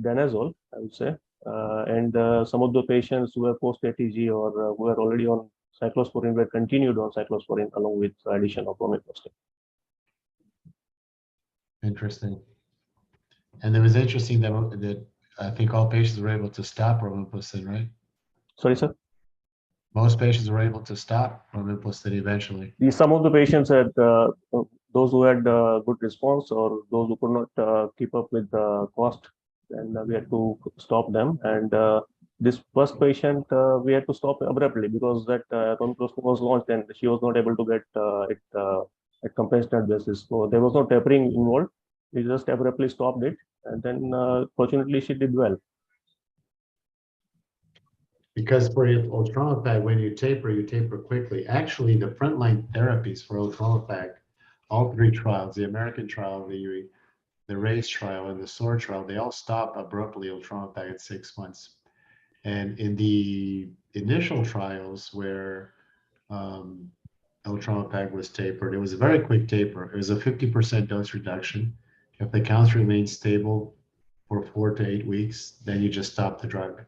danazol, I would say, and some of the patients who were post ATG or who were already on cyclosporine were continued on cyclosporine along with addition of romiplostim. Interesting. And it was interesting that I think all patients were able to stop romiplostim, right? Sorry, sir. Most patients were able to stop romiplostim eventually. Some of the patients had those who had good response or those who could not keep up with the cost, and we had to stop them. And this first patient, we had to stop abruptly because that romiplostim was launched and she was not able to get it at compassionate basis. So there was no tapering involved. We just abruptly stopped it, and then fortunately she did well. Because for Ultramapag, when you taper quickly. Actually, the frontline therapies for Ultramapag, all three trials, the American trial, the RACE trial, and the SOAR trial, they all stop abruptly Ultramapag at 6 months. And in the initial trials where Ultramapag was tapered, it was a very quick taper. It was a 50% dose reduction. If the counts remain stable for 4 to 8 weeks, then you just stop the drug.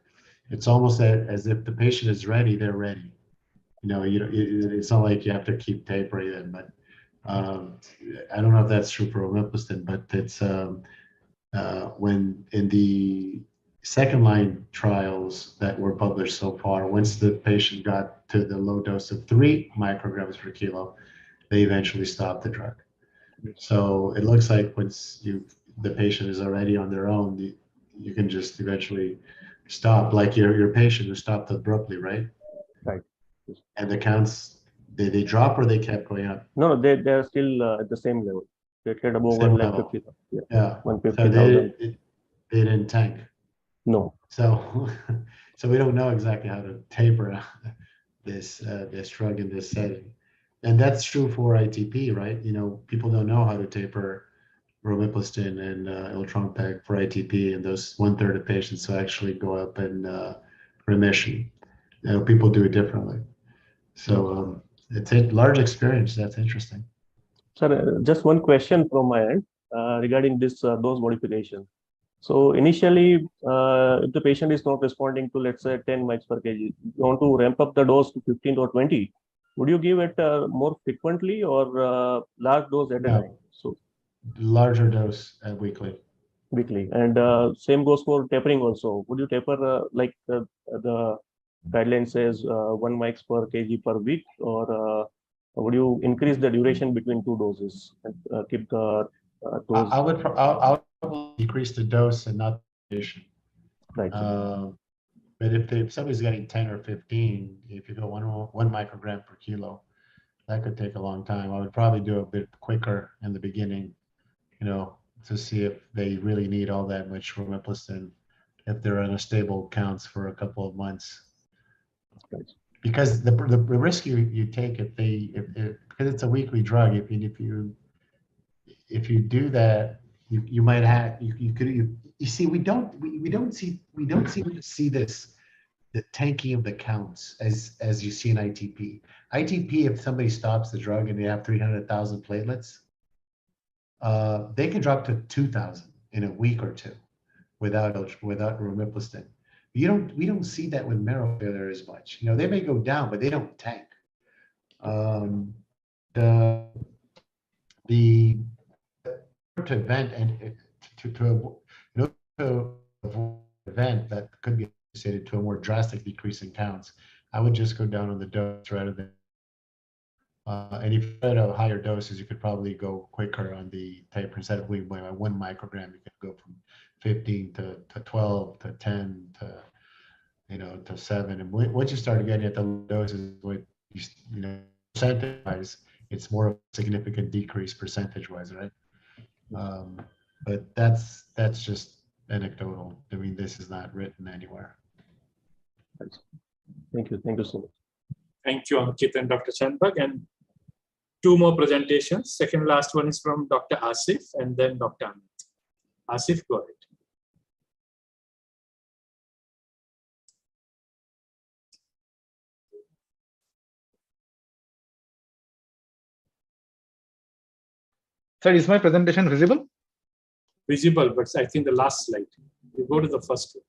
It's almost as if the patient is ready, they're ready. You know, it's not like you have to keep tapering them, but I don't know if that's true for romiplostim, but it's when in the second line trials that were published so far, once the patient got to the low dose of 3 micrograms per kilo, they eventually stopped the drug. So it looks like once the patient is already on their own, you can just eventually stop, like your patient who stopped abruptly, right? Right. And the counts, they drop or they kept going up? No, they are still at the same level. They had above Same 150. Yeah. 150,000. So they didn't tank. No. So so we don't know exactly how to taper this drug in this setting. And that's true for ITP, right? You know, people don't know how to taper romiplostim and Ultramapag for ITP, and those 1/3 of patients who actually go up in remission. You know, people do it differently. So it's a large experience. That's interesting. Sir, just one question from my end regarding this dose modification. So initially, if the patient is not responding to, let's say, 10 mics per kg, you want to ramp up the dose to 15 or 20. Would you give it more frequently or large dose at a time? So larger dose weekly. Weekly, and same goes for tapering also. Would you taper like the guideline says 1 mics per kg per week, or would you increase the duration between 2 doses and keep the dose? I would decrease the dose and not the duration. Right. But if somebody's getting 10 or 15, if you go one microgram per kilo, that could take a long time. I would probably do it a bit quicker in the beginning, you know, to see if they really need all that much romiplostim, if they're on a stable counts for a couple of months. Right. Because the risk you take if because it's a weekly drug, if you do that, you might have you see we don't see this, the tanking of the counts as you see in ITP. ITP, if somebody stops the drug and they have 300,000 platelets, they can drop to 2,000 in a week or two without romiplostim. We don't see that with marrow failure as much. You know, they may go down, but they don't tank. The to event and to avoid event that could be associated to a more drastic decrease in counts, I would just go down on the dose rather than. And if you had a higher doses, you could probably go quicker on the taper. Instead of going by 1 microgram, you could go from 15 to 12 to 10 to 7. And once you start getting at the doses, with percentage-wise, it's more of a significant decrease percentage-wise, right? But that's just anecdotal. I mean, this is not written anywhere. Thank you so much. Thank you, Ankit and Dr. Chandbag. And 2 more presentations. Second last one is from Dr. Asif and then Dr. Amit. Asif, go ahead. Sir, is my presentation visible? Visible, but I think the last slide. You go to the first one.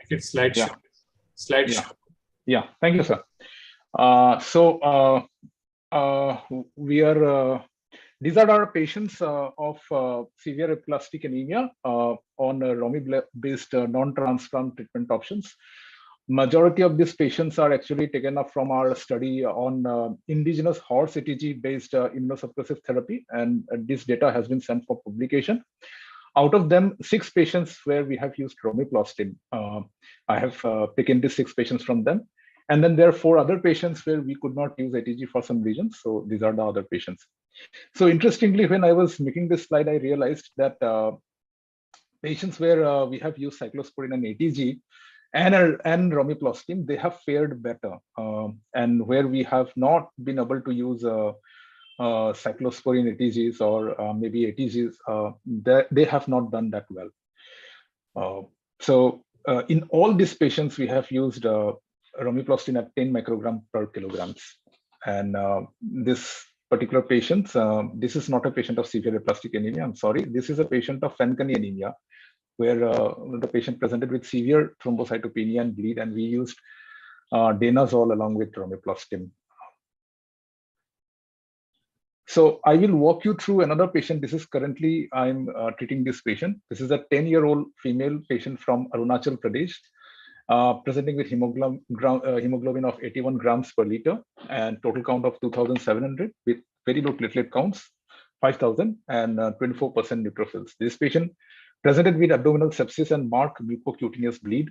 Make it slideshow. Yeah. Slideshow. Yeah. Thank you, sir. We are. These are our patients of severe aplastic anemia on Romi-based non-transplant treatment options. Majority of these patients are actually taken up from our study on indigenous horse ATG-based immunosuppressive therapy, and this data has been sent for publication. Out of them, 6 patients where we have used Romiplostim. I have taken these 6 patients from them. And then there are 4 other patients where we could not use ATG for some reasons. So these are the other patients. So interestingly, when I was making this slide, I realized that patients where we have used cyclosporin and ATG and Romiplostim, they have fared better. And where we have not been able to use cyclosporin ATGs or maybe ATGs, they have not done that well. In all these patients, we have used Romiplostim at 10 microgram per kilograms. And this particular patient, this is not a patient of severe aplastic anemia, I'm sorry. This is a patient of Fanconi anemia, where the patient presented with severe thrombocytopenia and bleed, and we used danazol along with Romiplostim. So I will walk you through another patient. This is currently I'm treating this patient. This is a 10-year-old female patient from Arunachal Pradesh, presenting with hemoglobin of 81 grams per liter and total count of 2,700 with very low platelet counts, 5,000 and 24% neutrophils. This patient presented with abdominal sepsis and marked mucocutaneous bleed.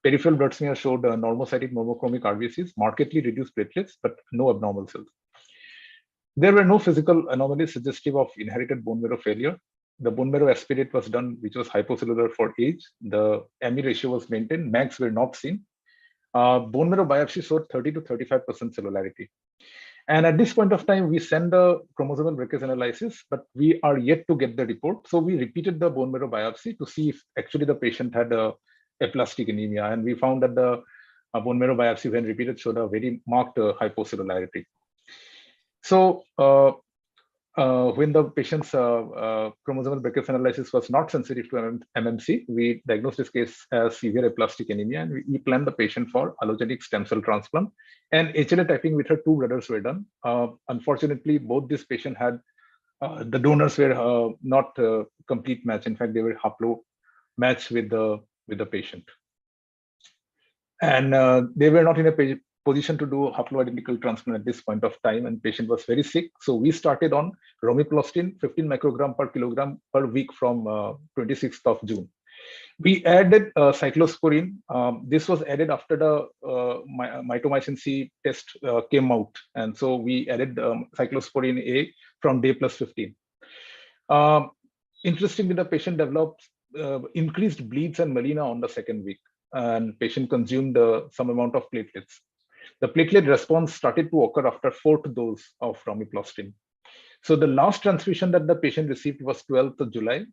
Peripheral blood smear showed normocytic normochromic RBCs, markedly reduced platelets, but no abnormal cells. There were no physical anomalies suggestive of inherited bone marrow failure. The bone marrow aspirate was done, which was hypocellular for age. The AMI ratio was maintained. MAGs were not seen. Bone marrow biopsy showed 30 to 35% cellularity. And at this point of time, we send the chromosomal breakage analysis, but we are yet to get the report. So we repeated the bone marrow biopsy to see if actually the patient had aplastic anemia. And we found that the bone marrow biopsy, when repeated, showed a very marked hypocellularity. So when the patient's chromosomal breakage analysis was not sensitive to MMC, we diagnosed this case as severe aplastic anemia, and we planned the patient for allogeneic stem cell transplant. And HLA typing with her 2 brothers were done. Unfortunately, both this patient had, the donors were not complete match. In fact, they were haplo match with the patient. And they were not in a position to do haploidentical transplant at this point of time, and patient was very sick. So we started on Romiplostim, 15 microgram per kilogram per week from 26th of June. We added cyclosporin. This was added after the mitomycin C test came out. And so we added cyclosporin A from day plus 15. Interestingly, the patient developed increased bleeds and melena on the 2nd week, and patient consumed some amount of platelets. The platelet response started to occur after 4th dose of Romiplostim. So the last transfusion that the patient received was 12th of July.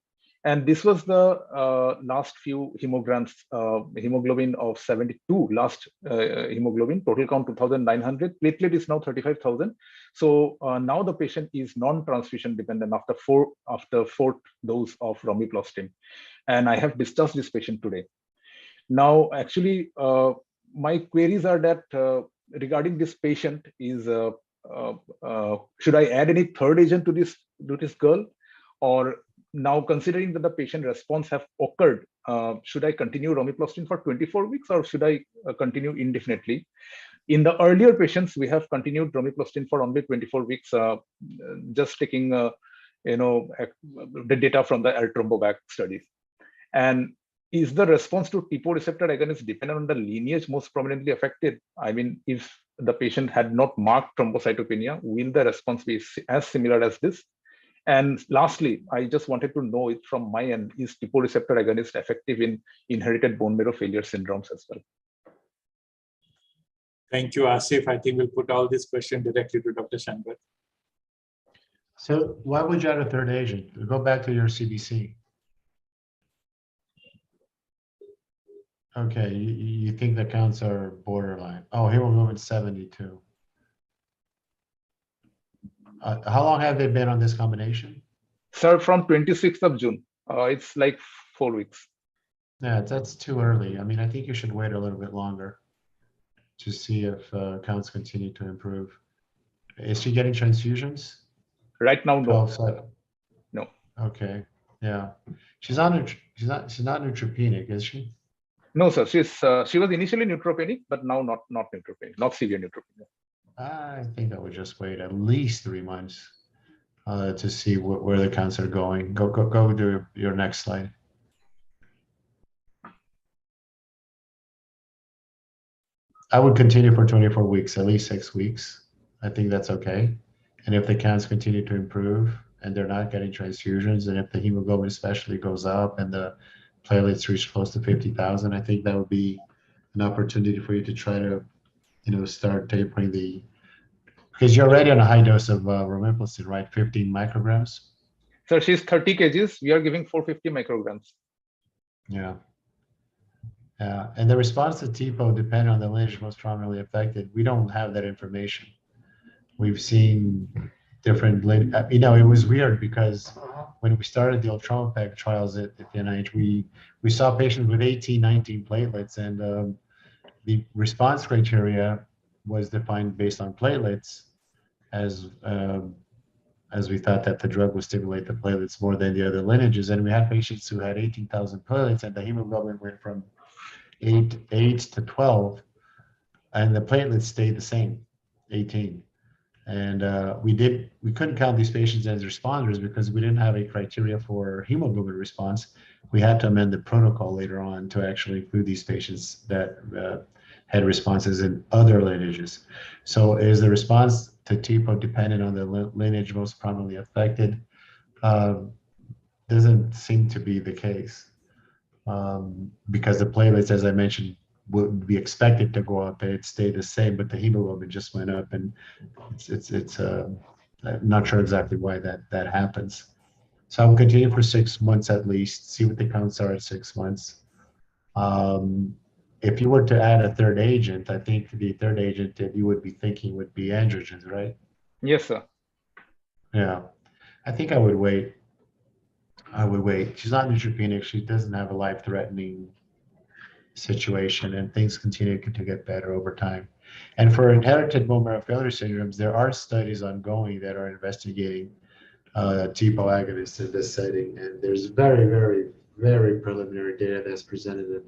And this was the last few hemograms, hemoglobin of 72, last hemoglobin, total count 2,900. Platelet is now 35,000. So now the patient is non-transfusion dependent after 4th dose of Romiplostim. And I have discharged this patient today. Now, actually, my queries are that regarding this patient is, should I add any 3rd agent to this girl? Or now, considering that the patient response have occurred, should I continue Romiplostim for 24 weeks or should I continue indefinitely? In the earlier patients, we have continued Romiplostim for only 24 weeks, just taking the data from the L-Trombovac studies. And is the response to TPO receptor agonist dependent on the lineage most prominently affected? I mean, if the patient had not marked thrombocytopenia, will the response be as similar as this? And lastly, I just wanted to know it from my end, is TPO receptor agonist effective in inherited bone marrow failure syndromes as well? Thank you, Asif. I think we'll put all these questions directly to Dr. Shankar. So why would you add a 3rd agent? Go back to your CBC. Okay, you think the counts are borderline. Oh, hemoglobin 72. How long have they been on this combination? Sir, from 26th of June. It's like 4 weeks. Yeah, that's too early. I mean, I think you should wait a little bit longer to see if counts continue to improve. Is she getting transfusions? Right now, no. 12 7. No. Okay. Yeah. She's not neutropenic, is she? No, sir. She was initially neutropenic, but now not neutropenic, not severe neutropenia. I think I would just wait at least 3 months to see where the counts are going. Go to your next slide. I would continue for 24 weeks, at least 6 weeks. I think that's okay. And if the counts continue to improve and they're not getting transfusions, and if the hemoglobin especially goes up and the platelets reach close to 50,000, I think that would be an opportunity for you to try to, start tapering because you're already on a high dose of romiplostim, right? 15 micrograms. So she's 30 kgs. We are giving 450 micrograms. Yeah. And the response to TPO depend on the lineage most prominently affected. We don't have that information. We've seen different, it was weird because when we started the Ultramapeg trials at the NIH, we saw patients with 18, 19 platelets, and the response criteria was defined based on platelets as we thought that the drug would stimulate the platelets more than the other lineages. And we had patients who had 18,000 platelets and the hemoglobin went from 8 to 12, and the platelets stayed the same, 18. And we couldn't count these patients as responders because we didn't have a criteria for hemoglobin response. We had to amend the protocol later on to actually include these patients that had responses in other lineages. So is the response to TPO dependent on the lineage most prominently affected? Doesn't seem to be the case. Because the platelets, as I mentioned, would be expected to go up and it stayed the same, but the hemoglobin just went up, and I'm not sure exactly why that happens. So I will continue for 6 months at least, see what the counts are at 6 months. If you were to add a third agent, I think the third agent that you would be thinking would be androgens, right? Yes, sir. Yeah, I think I would wait. She's not neutropenic. She doesn't have a life-threatening situation, and things continue to get better over time. And for inherited bone marrow failure syndromes, there are studies ongoing that are investigating TPO agonists in this setting, and there's very, very, very preliminary data that's presented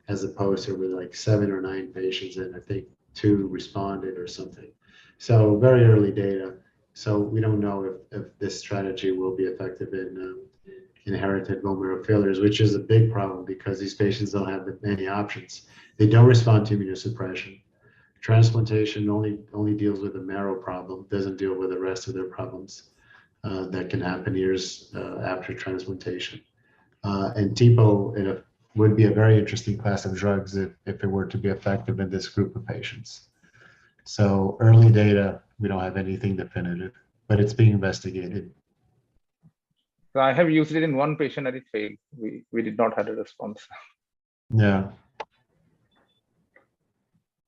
as opposed to with like 7 or 9 patients, and I think 2 responded or something. So very early data. So we don't know if this strategy will be effective in inherited bone marrow failures, which is a big problem because these patients don't have many options. They don't respond to immunosuppression. Transplantation only deals with the marrow problem, doesn't deal with the rest of their problems that can happen years after transplantation. And TPO would be a very interesting class of drugs if it were to be effective in this group of patients. So early data, we don't have anything definitive, but it's being investigated. So I have used it in one patient and it failed. We did not have a response. Yeah.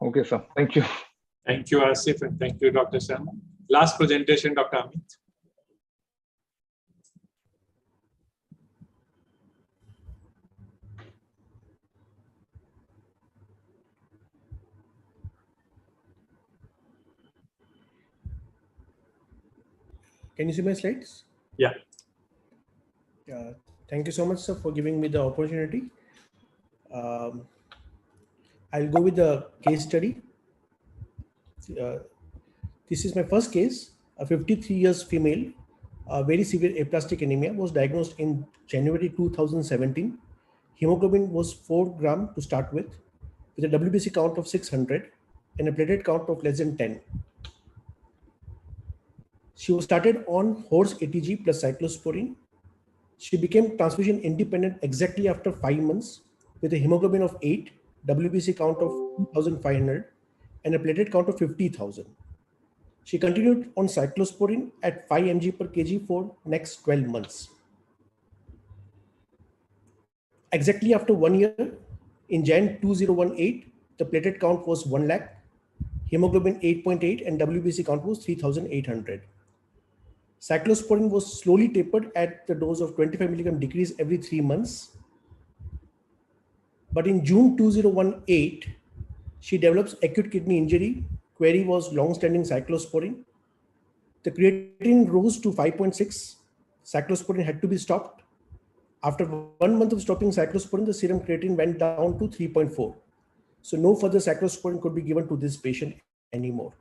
Okay, sir. Thank you. Thank you, Asif, and thank you, Dr. Sharma. Last presentation, Dr. Amit. Can you see my slides? Yeah. Thank you so much, sir, for giving me the opportunity. I'll go with the case study. This is my first case. A 53 years female, very severe aplastic anemia, was diagnosed in January 2017. Hemoglobin was 4 grams to start with a WBC count of 600 and a platelet count of less than 10. She was started on horse ATG plus cyclosporine. She became transfusion independent exactly after 5 months with a hemoglobin of 8, WBC count of 2,500, and a platelet count of 50,000. She continued on cyclosporine at 5 mg per kg for next 12 months. Exactly after 1 year, in Jan 2018, the platelet count was 1 lakh, hemoglobin 8.8, and WBC count was 3,800. Cyclosporine was slowly tapered at the dose of 25 milligram decrease every 3 months. But in June 2018, she develops acute kidney injury. Query was long-standing cyclosporine. The creatinine rose to 5.6. Cyclosporine had to be stopped. After 1 month of stopping cyclosporine, the serum creatinine went down to 3.4. So no further cyclosporine could be given to this patient anymore.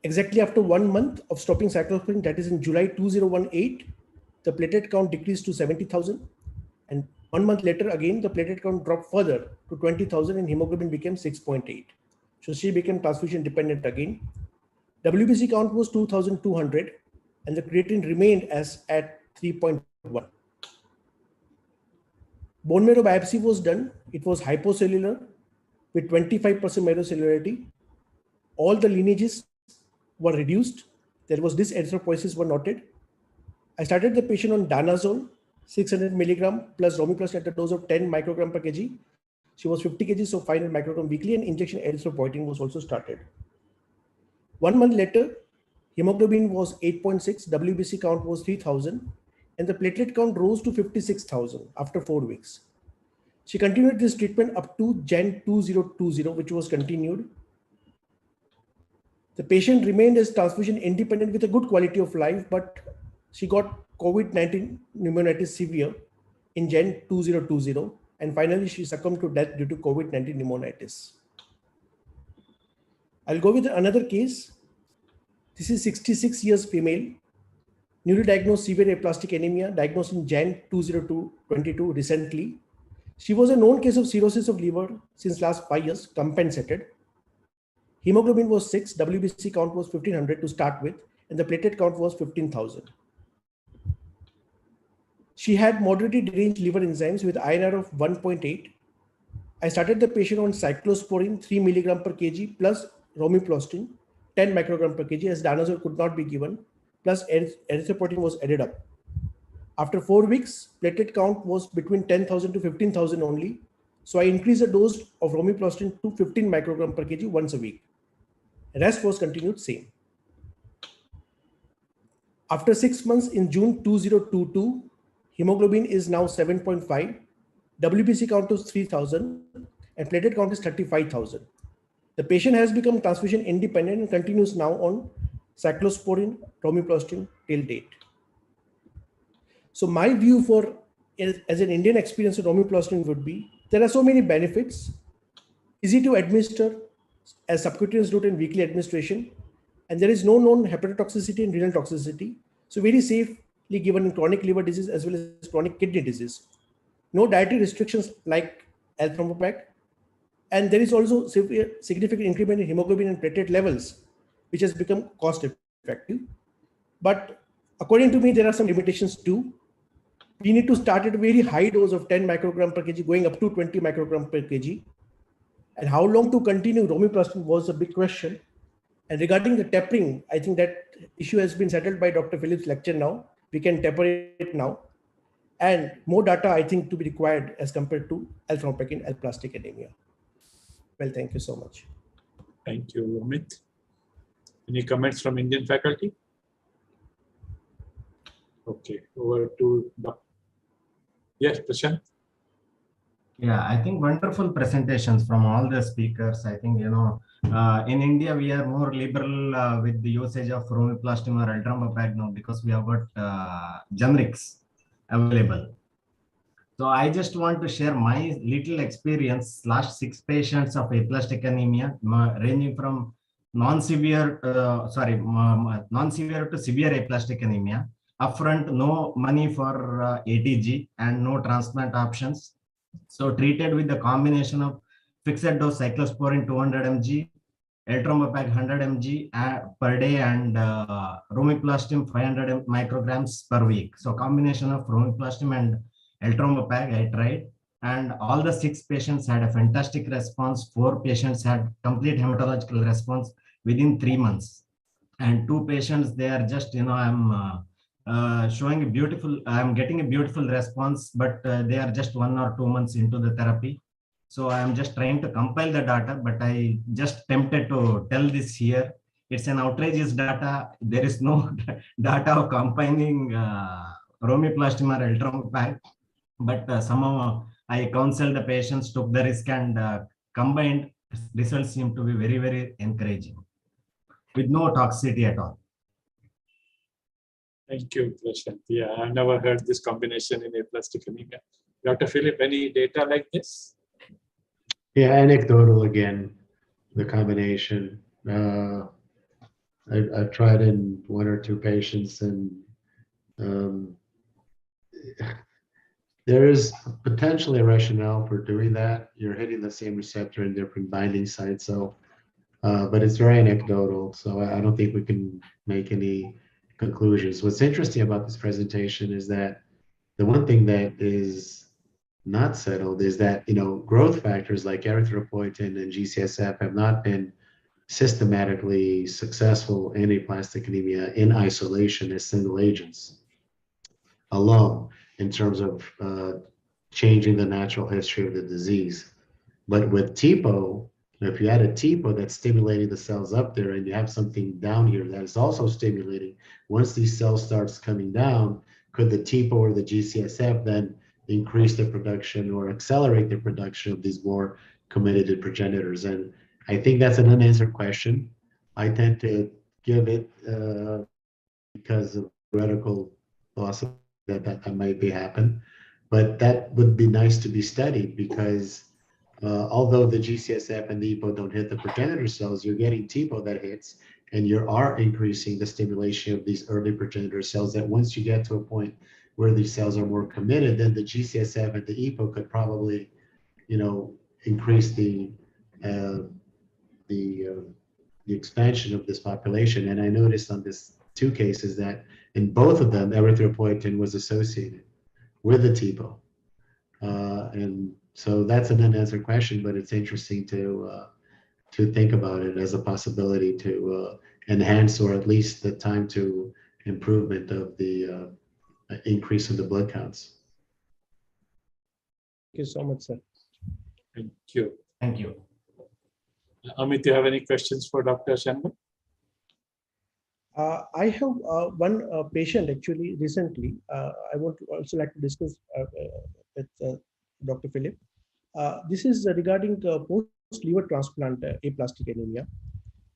Exactly after 1 month of stopping cyclosporine, that is in July 2018, the platelet count decreased to 70,000. And 1 month later, again, the platelet count dropped further to 20,000 and hemoglobin became 6.8. So she became transfusion dependent again. WBC count was 2,200 and the creatinine remained as at 3.1. Bone marrow biopsy was done. It was hypocellular with 25% myelocellularity. All the lineages were reduced. There was dyserythropoiesis were noted. I started the patient on danazole, 600 milligram plus romiplostim at a dose of 10 microgram per kg. She was 50 kg, so 500 microgram weekly, and injection erythropoietin was also started. 1 month later, hemoglobin was 8.6, WBC count was 3,000, and the platelet count rose to 56,000 after 4 weeks. She continued this treatment up to Jan 2020, which was continued. The patient remained as transfusion independent with a good quality of life, but she got COVID-19 pneumonitis severe in Jan 2020, and finally she succumbed to death due to COVID-19 pneumonitis. I'll go with another case. This is 66 years female, newly diagnosed severe aplastic anemia, diagnosed in Jan 2022 recently. She was a known case of cirrhosis of liver since last 5 years, compensated. Hemoglobin was 6, WBC count was 1500 to start with, and the platelet count was 15,000. She had moderately deranged liver enzymes with INR of 1.8. I started the patient on cyclosporine 3 milligram per kg plus romiplostim 10 microgram per kg as danazole could not be given, plus erythropoietin was added up. After 4 weeks, platelet count was between 10,000 to 15,000 only. So I increased the dose of romiplostim to 15 microgram per kg once a week. The rest was continued same. After 6 months in June 2022, hemoglobin is now 7.5, WBC count is 3,000, and platelet count is 35,000. The patient has become transfusion independent and continues now on cyclosporine, romiplostim till date. So my view for as an Indian experience with romiplostim would be, there are so many benefits, easy to administer as subcutaneous route and weekly administration, and there is no known hepatotoxicity and renal toxicity. So very safely given in chronic liver disease as well as chronic kidney disease. No dietary restrictions like alpha-MOPAC, and there is also significant increment in hemoglobin and platelet levels, which has become cost effective. But according to me, there are some limitations too. We need to start at a very high dose of 10 microgram per kg, going up to 20 microgram per kg. And how long to continue romiplostim was a big question. And regarding the tapering, I think that issue has been settled by Dr. Phillips' lecture now. We can taper it now. And more data, I think, to be required as compared to alpha-MOPAC in aplastic anemia. Well, thank you so much. Thank you, Amit. Any comments from Indian faculty? Okay, over to Dr. Yes, Prashant. Yeah, I think wonderful presentations from all the speakers. I think, in India, we are more liberal with the usage of romiplostim or ultramopag now because we have got generics available. So I just want to share my little experience. Last 6 patients of aplastic anemia, ranging from non-severe to severe aplastic anemia. Upfront, no money for ATG and no transplant options. So treated with the combination of fixed dose cyclosporine 200 mg, ultramopag 100 mg per day, and romiplostim 500 micrograms per week. So combination of romiplostim and ultramopag I tried, and all the 6 patients had a fantastic response. 4 patients had complete hematological response within 3 months, and 2 patients, they are just, showing a beautiful, I'm getting a beautiful response, but they are just 1 or 2 months into the therapy. So I'm just trying to compile the data, but I just tempted to tell this here. It's an outrageous data. There is no data of combining romiplostim or ultramopag. but somehow I counseled the patients, took the risk, and combined results seem to be very, very encouraging with no toxicity at all. Thank you, Prashant. Yeah, I've never heard this combination in aplastic anemia. Dr. Philip, any data like this? Yeah, anecdotal again, the combination. I've tried in 1 or 2 patients, and um, there is potentially a rationale for doing that. You're hitting the same receptor in different binding sites, so but it's very anecdotal, so I don't think we can make any conclusions. What's interesting about this presentation is that the one thing that is not settled is that, growth factors like erythropoietin and GCSF have not been systematically successful in aplastic anemia in isolation as single agents alone in terms of changing the natural history of the disease. But with TPO, if you add a TPO that's stimulating the cells up there and you have something down here that is also stimulating, once these cells starts coming down, could the TPO or the GCSF then increase the production or accelerate the production of these more committed progenitors? And I think that's an unanswered question. I tend to give it because of theoretical possibility that might be happen. But that would be nice to be studied because although the GCSF and the EPO don't hit the progenitor cells, you're getting TPO that hits, and you are increasing the stimulation of these early progenitor cells that once you get to a point where these cells are more committed, then the GCSF and the EPO could probably, increase the expansion of this population. And I noticed on this 2 cases that in both of them, erythropoietin was associated with the TPO. And so that's an unanswered question, but it's interesting to think about it as a possibility to enhance or at least the time to improvement of the increase in the blood counts. Thank you so much, sir. Thank you. Thank you. Amit, do you have any questions for Dr. Shanmugh? I have one patient actually recently. I would also like to discuss with Dr. Philip. This is regarding post-liver transplant aplastic anemia.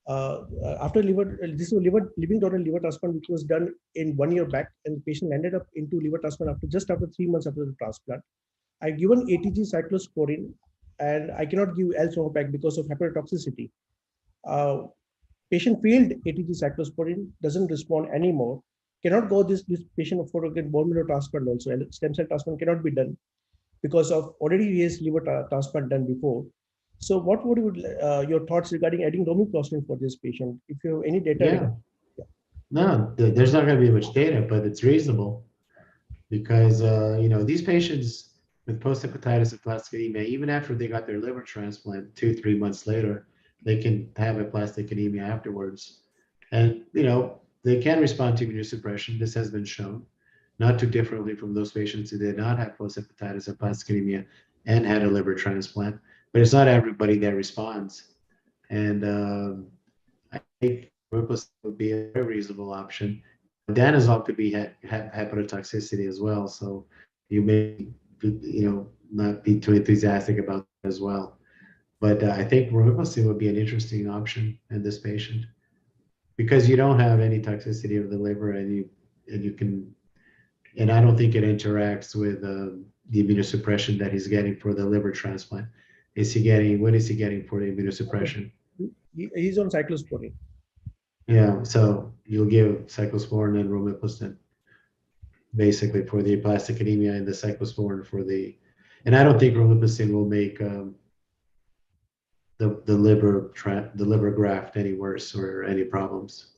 After this was living donor liver transplant, which was done in 1 year back, and the patient ended up into liver transplant just after 3 months after the transplant. I've given ATG cyclosporine, and I cannot give L-Somapac because of hepatotoxicity. Patient failed ATG cyclosporine, doesn't respond anymore. Cannot go this patient for a bone marrow transplant also. Stem cell transplant cannot be done because of already his liver transplant done before. So what would your thoughts regarding adding romiplostim for this patient? If you have any data. Yeah. No, there's not going to be much data, but it's reasonable because these patients with post-hepatitis aplastic anemia, even after they got their liver transplant 2-3 months later, they can have aplastic anemia afterwards. And, they can respond to immunosuppression. This has been shown, not too differently from those patients who did not have post-hepatitis aplastic anemia and had a liver transplant. But it's not everybody that responds. And I think romiplostim would be a very reasonable option. Danazol could be hepatotoxicity as well. So you may, not be too enthusiastic about that as well. But I think romiplostim would be an interesting option in this patient because you don't have any toxicity of the liver, and you can, and I don't think it interacts with the immunosuppression that he's getting for the liver transplant. What is he getting for the immunosuppression? He's on cyclosporine. Yeah, so you'll give cyclosporin and romiplostim basically for the aplastic anemia and the cyclosporin for the, and I don't think romiplostim will make the liver graft any worse or any problems.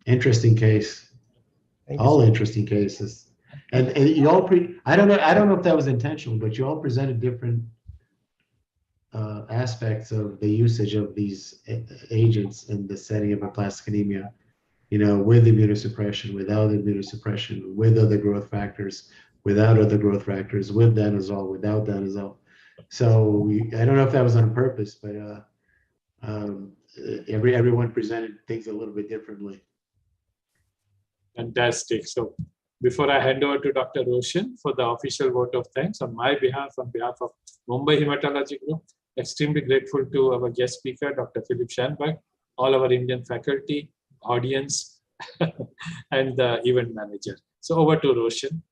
Interesting case. All interesting cases. And you all I don't know if that was intentional, but you all presented different aspects of the usage of these agents in the setting of aplastic anemia, with immunosuppression, without immunosuppression, with other growth factors, without other growth factors, with danazol, without danazol. So I don't know if that was on purpose, but everyone presented things a little bit differently. Fantastic. So Before I hand over to Dr. Roshan for the official vote of thanks on my behalf, on behalf of Mumbai Hematology Group, extremely grateful to our guest speaker, Dr. Philip Schanberg, all our Indian faculty, audience, and the event manager. So over to Roshan.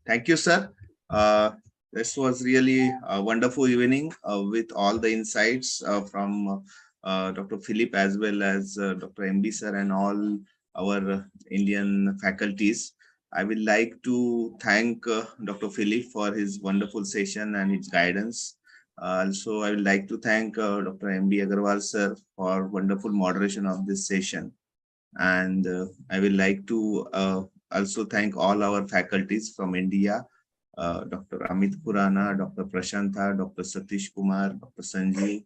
Thank you, sir. This was really a wonderful evening with all the insights from Dr. Philip as well as Dr. MB sir and all our Indian faculties. I would like to thank Dr. Philip for his wonderful session and his guidance. Also, I would like to thank Dr. MB Agarwal sir for wonderful moderation of this session. And I would like to also thank all our faculties from India, Dr. Amit Khurana, Dr. Prashantha, Dr. Satish Kumar, Dr. Sanjeev,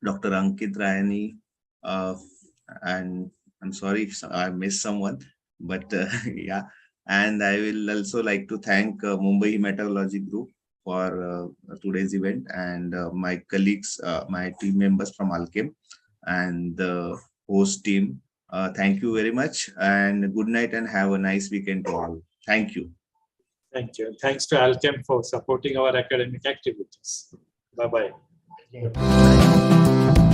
Dr. Ankit Rayani, and I'm sorry if I missed someone, but yeah. And I will also like to thank Mumbai Hematology Group for today's event and my colleagues, my team members from Alchem and the host team. Thank you very much and good night and have a nice weekend to all. Thank you. Thank you. Thanks to Alchem for supporting our academic activities. Bye-bye. Thank you.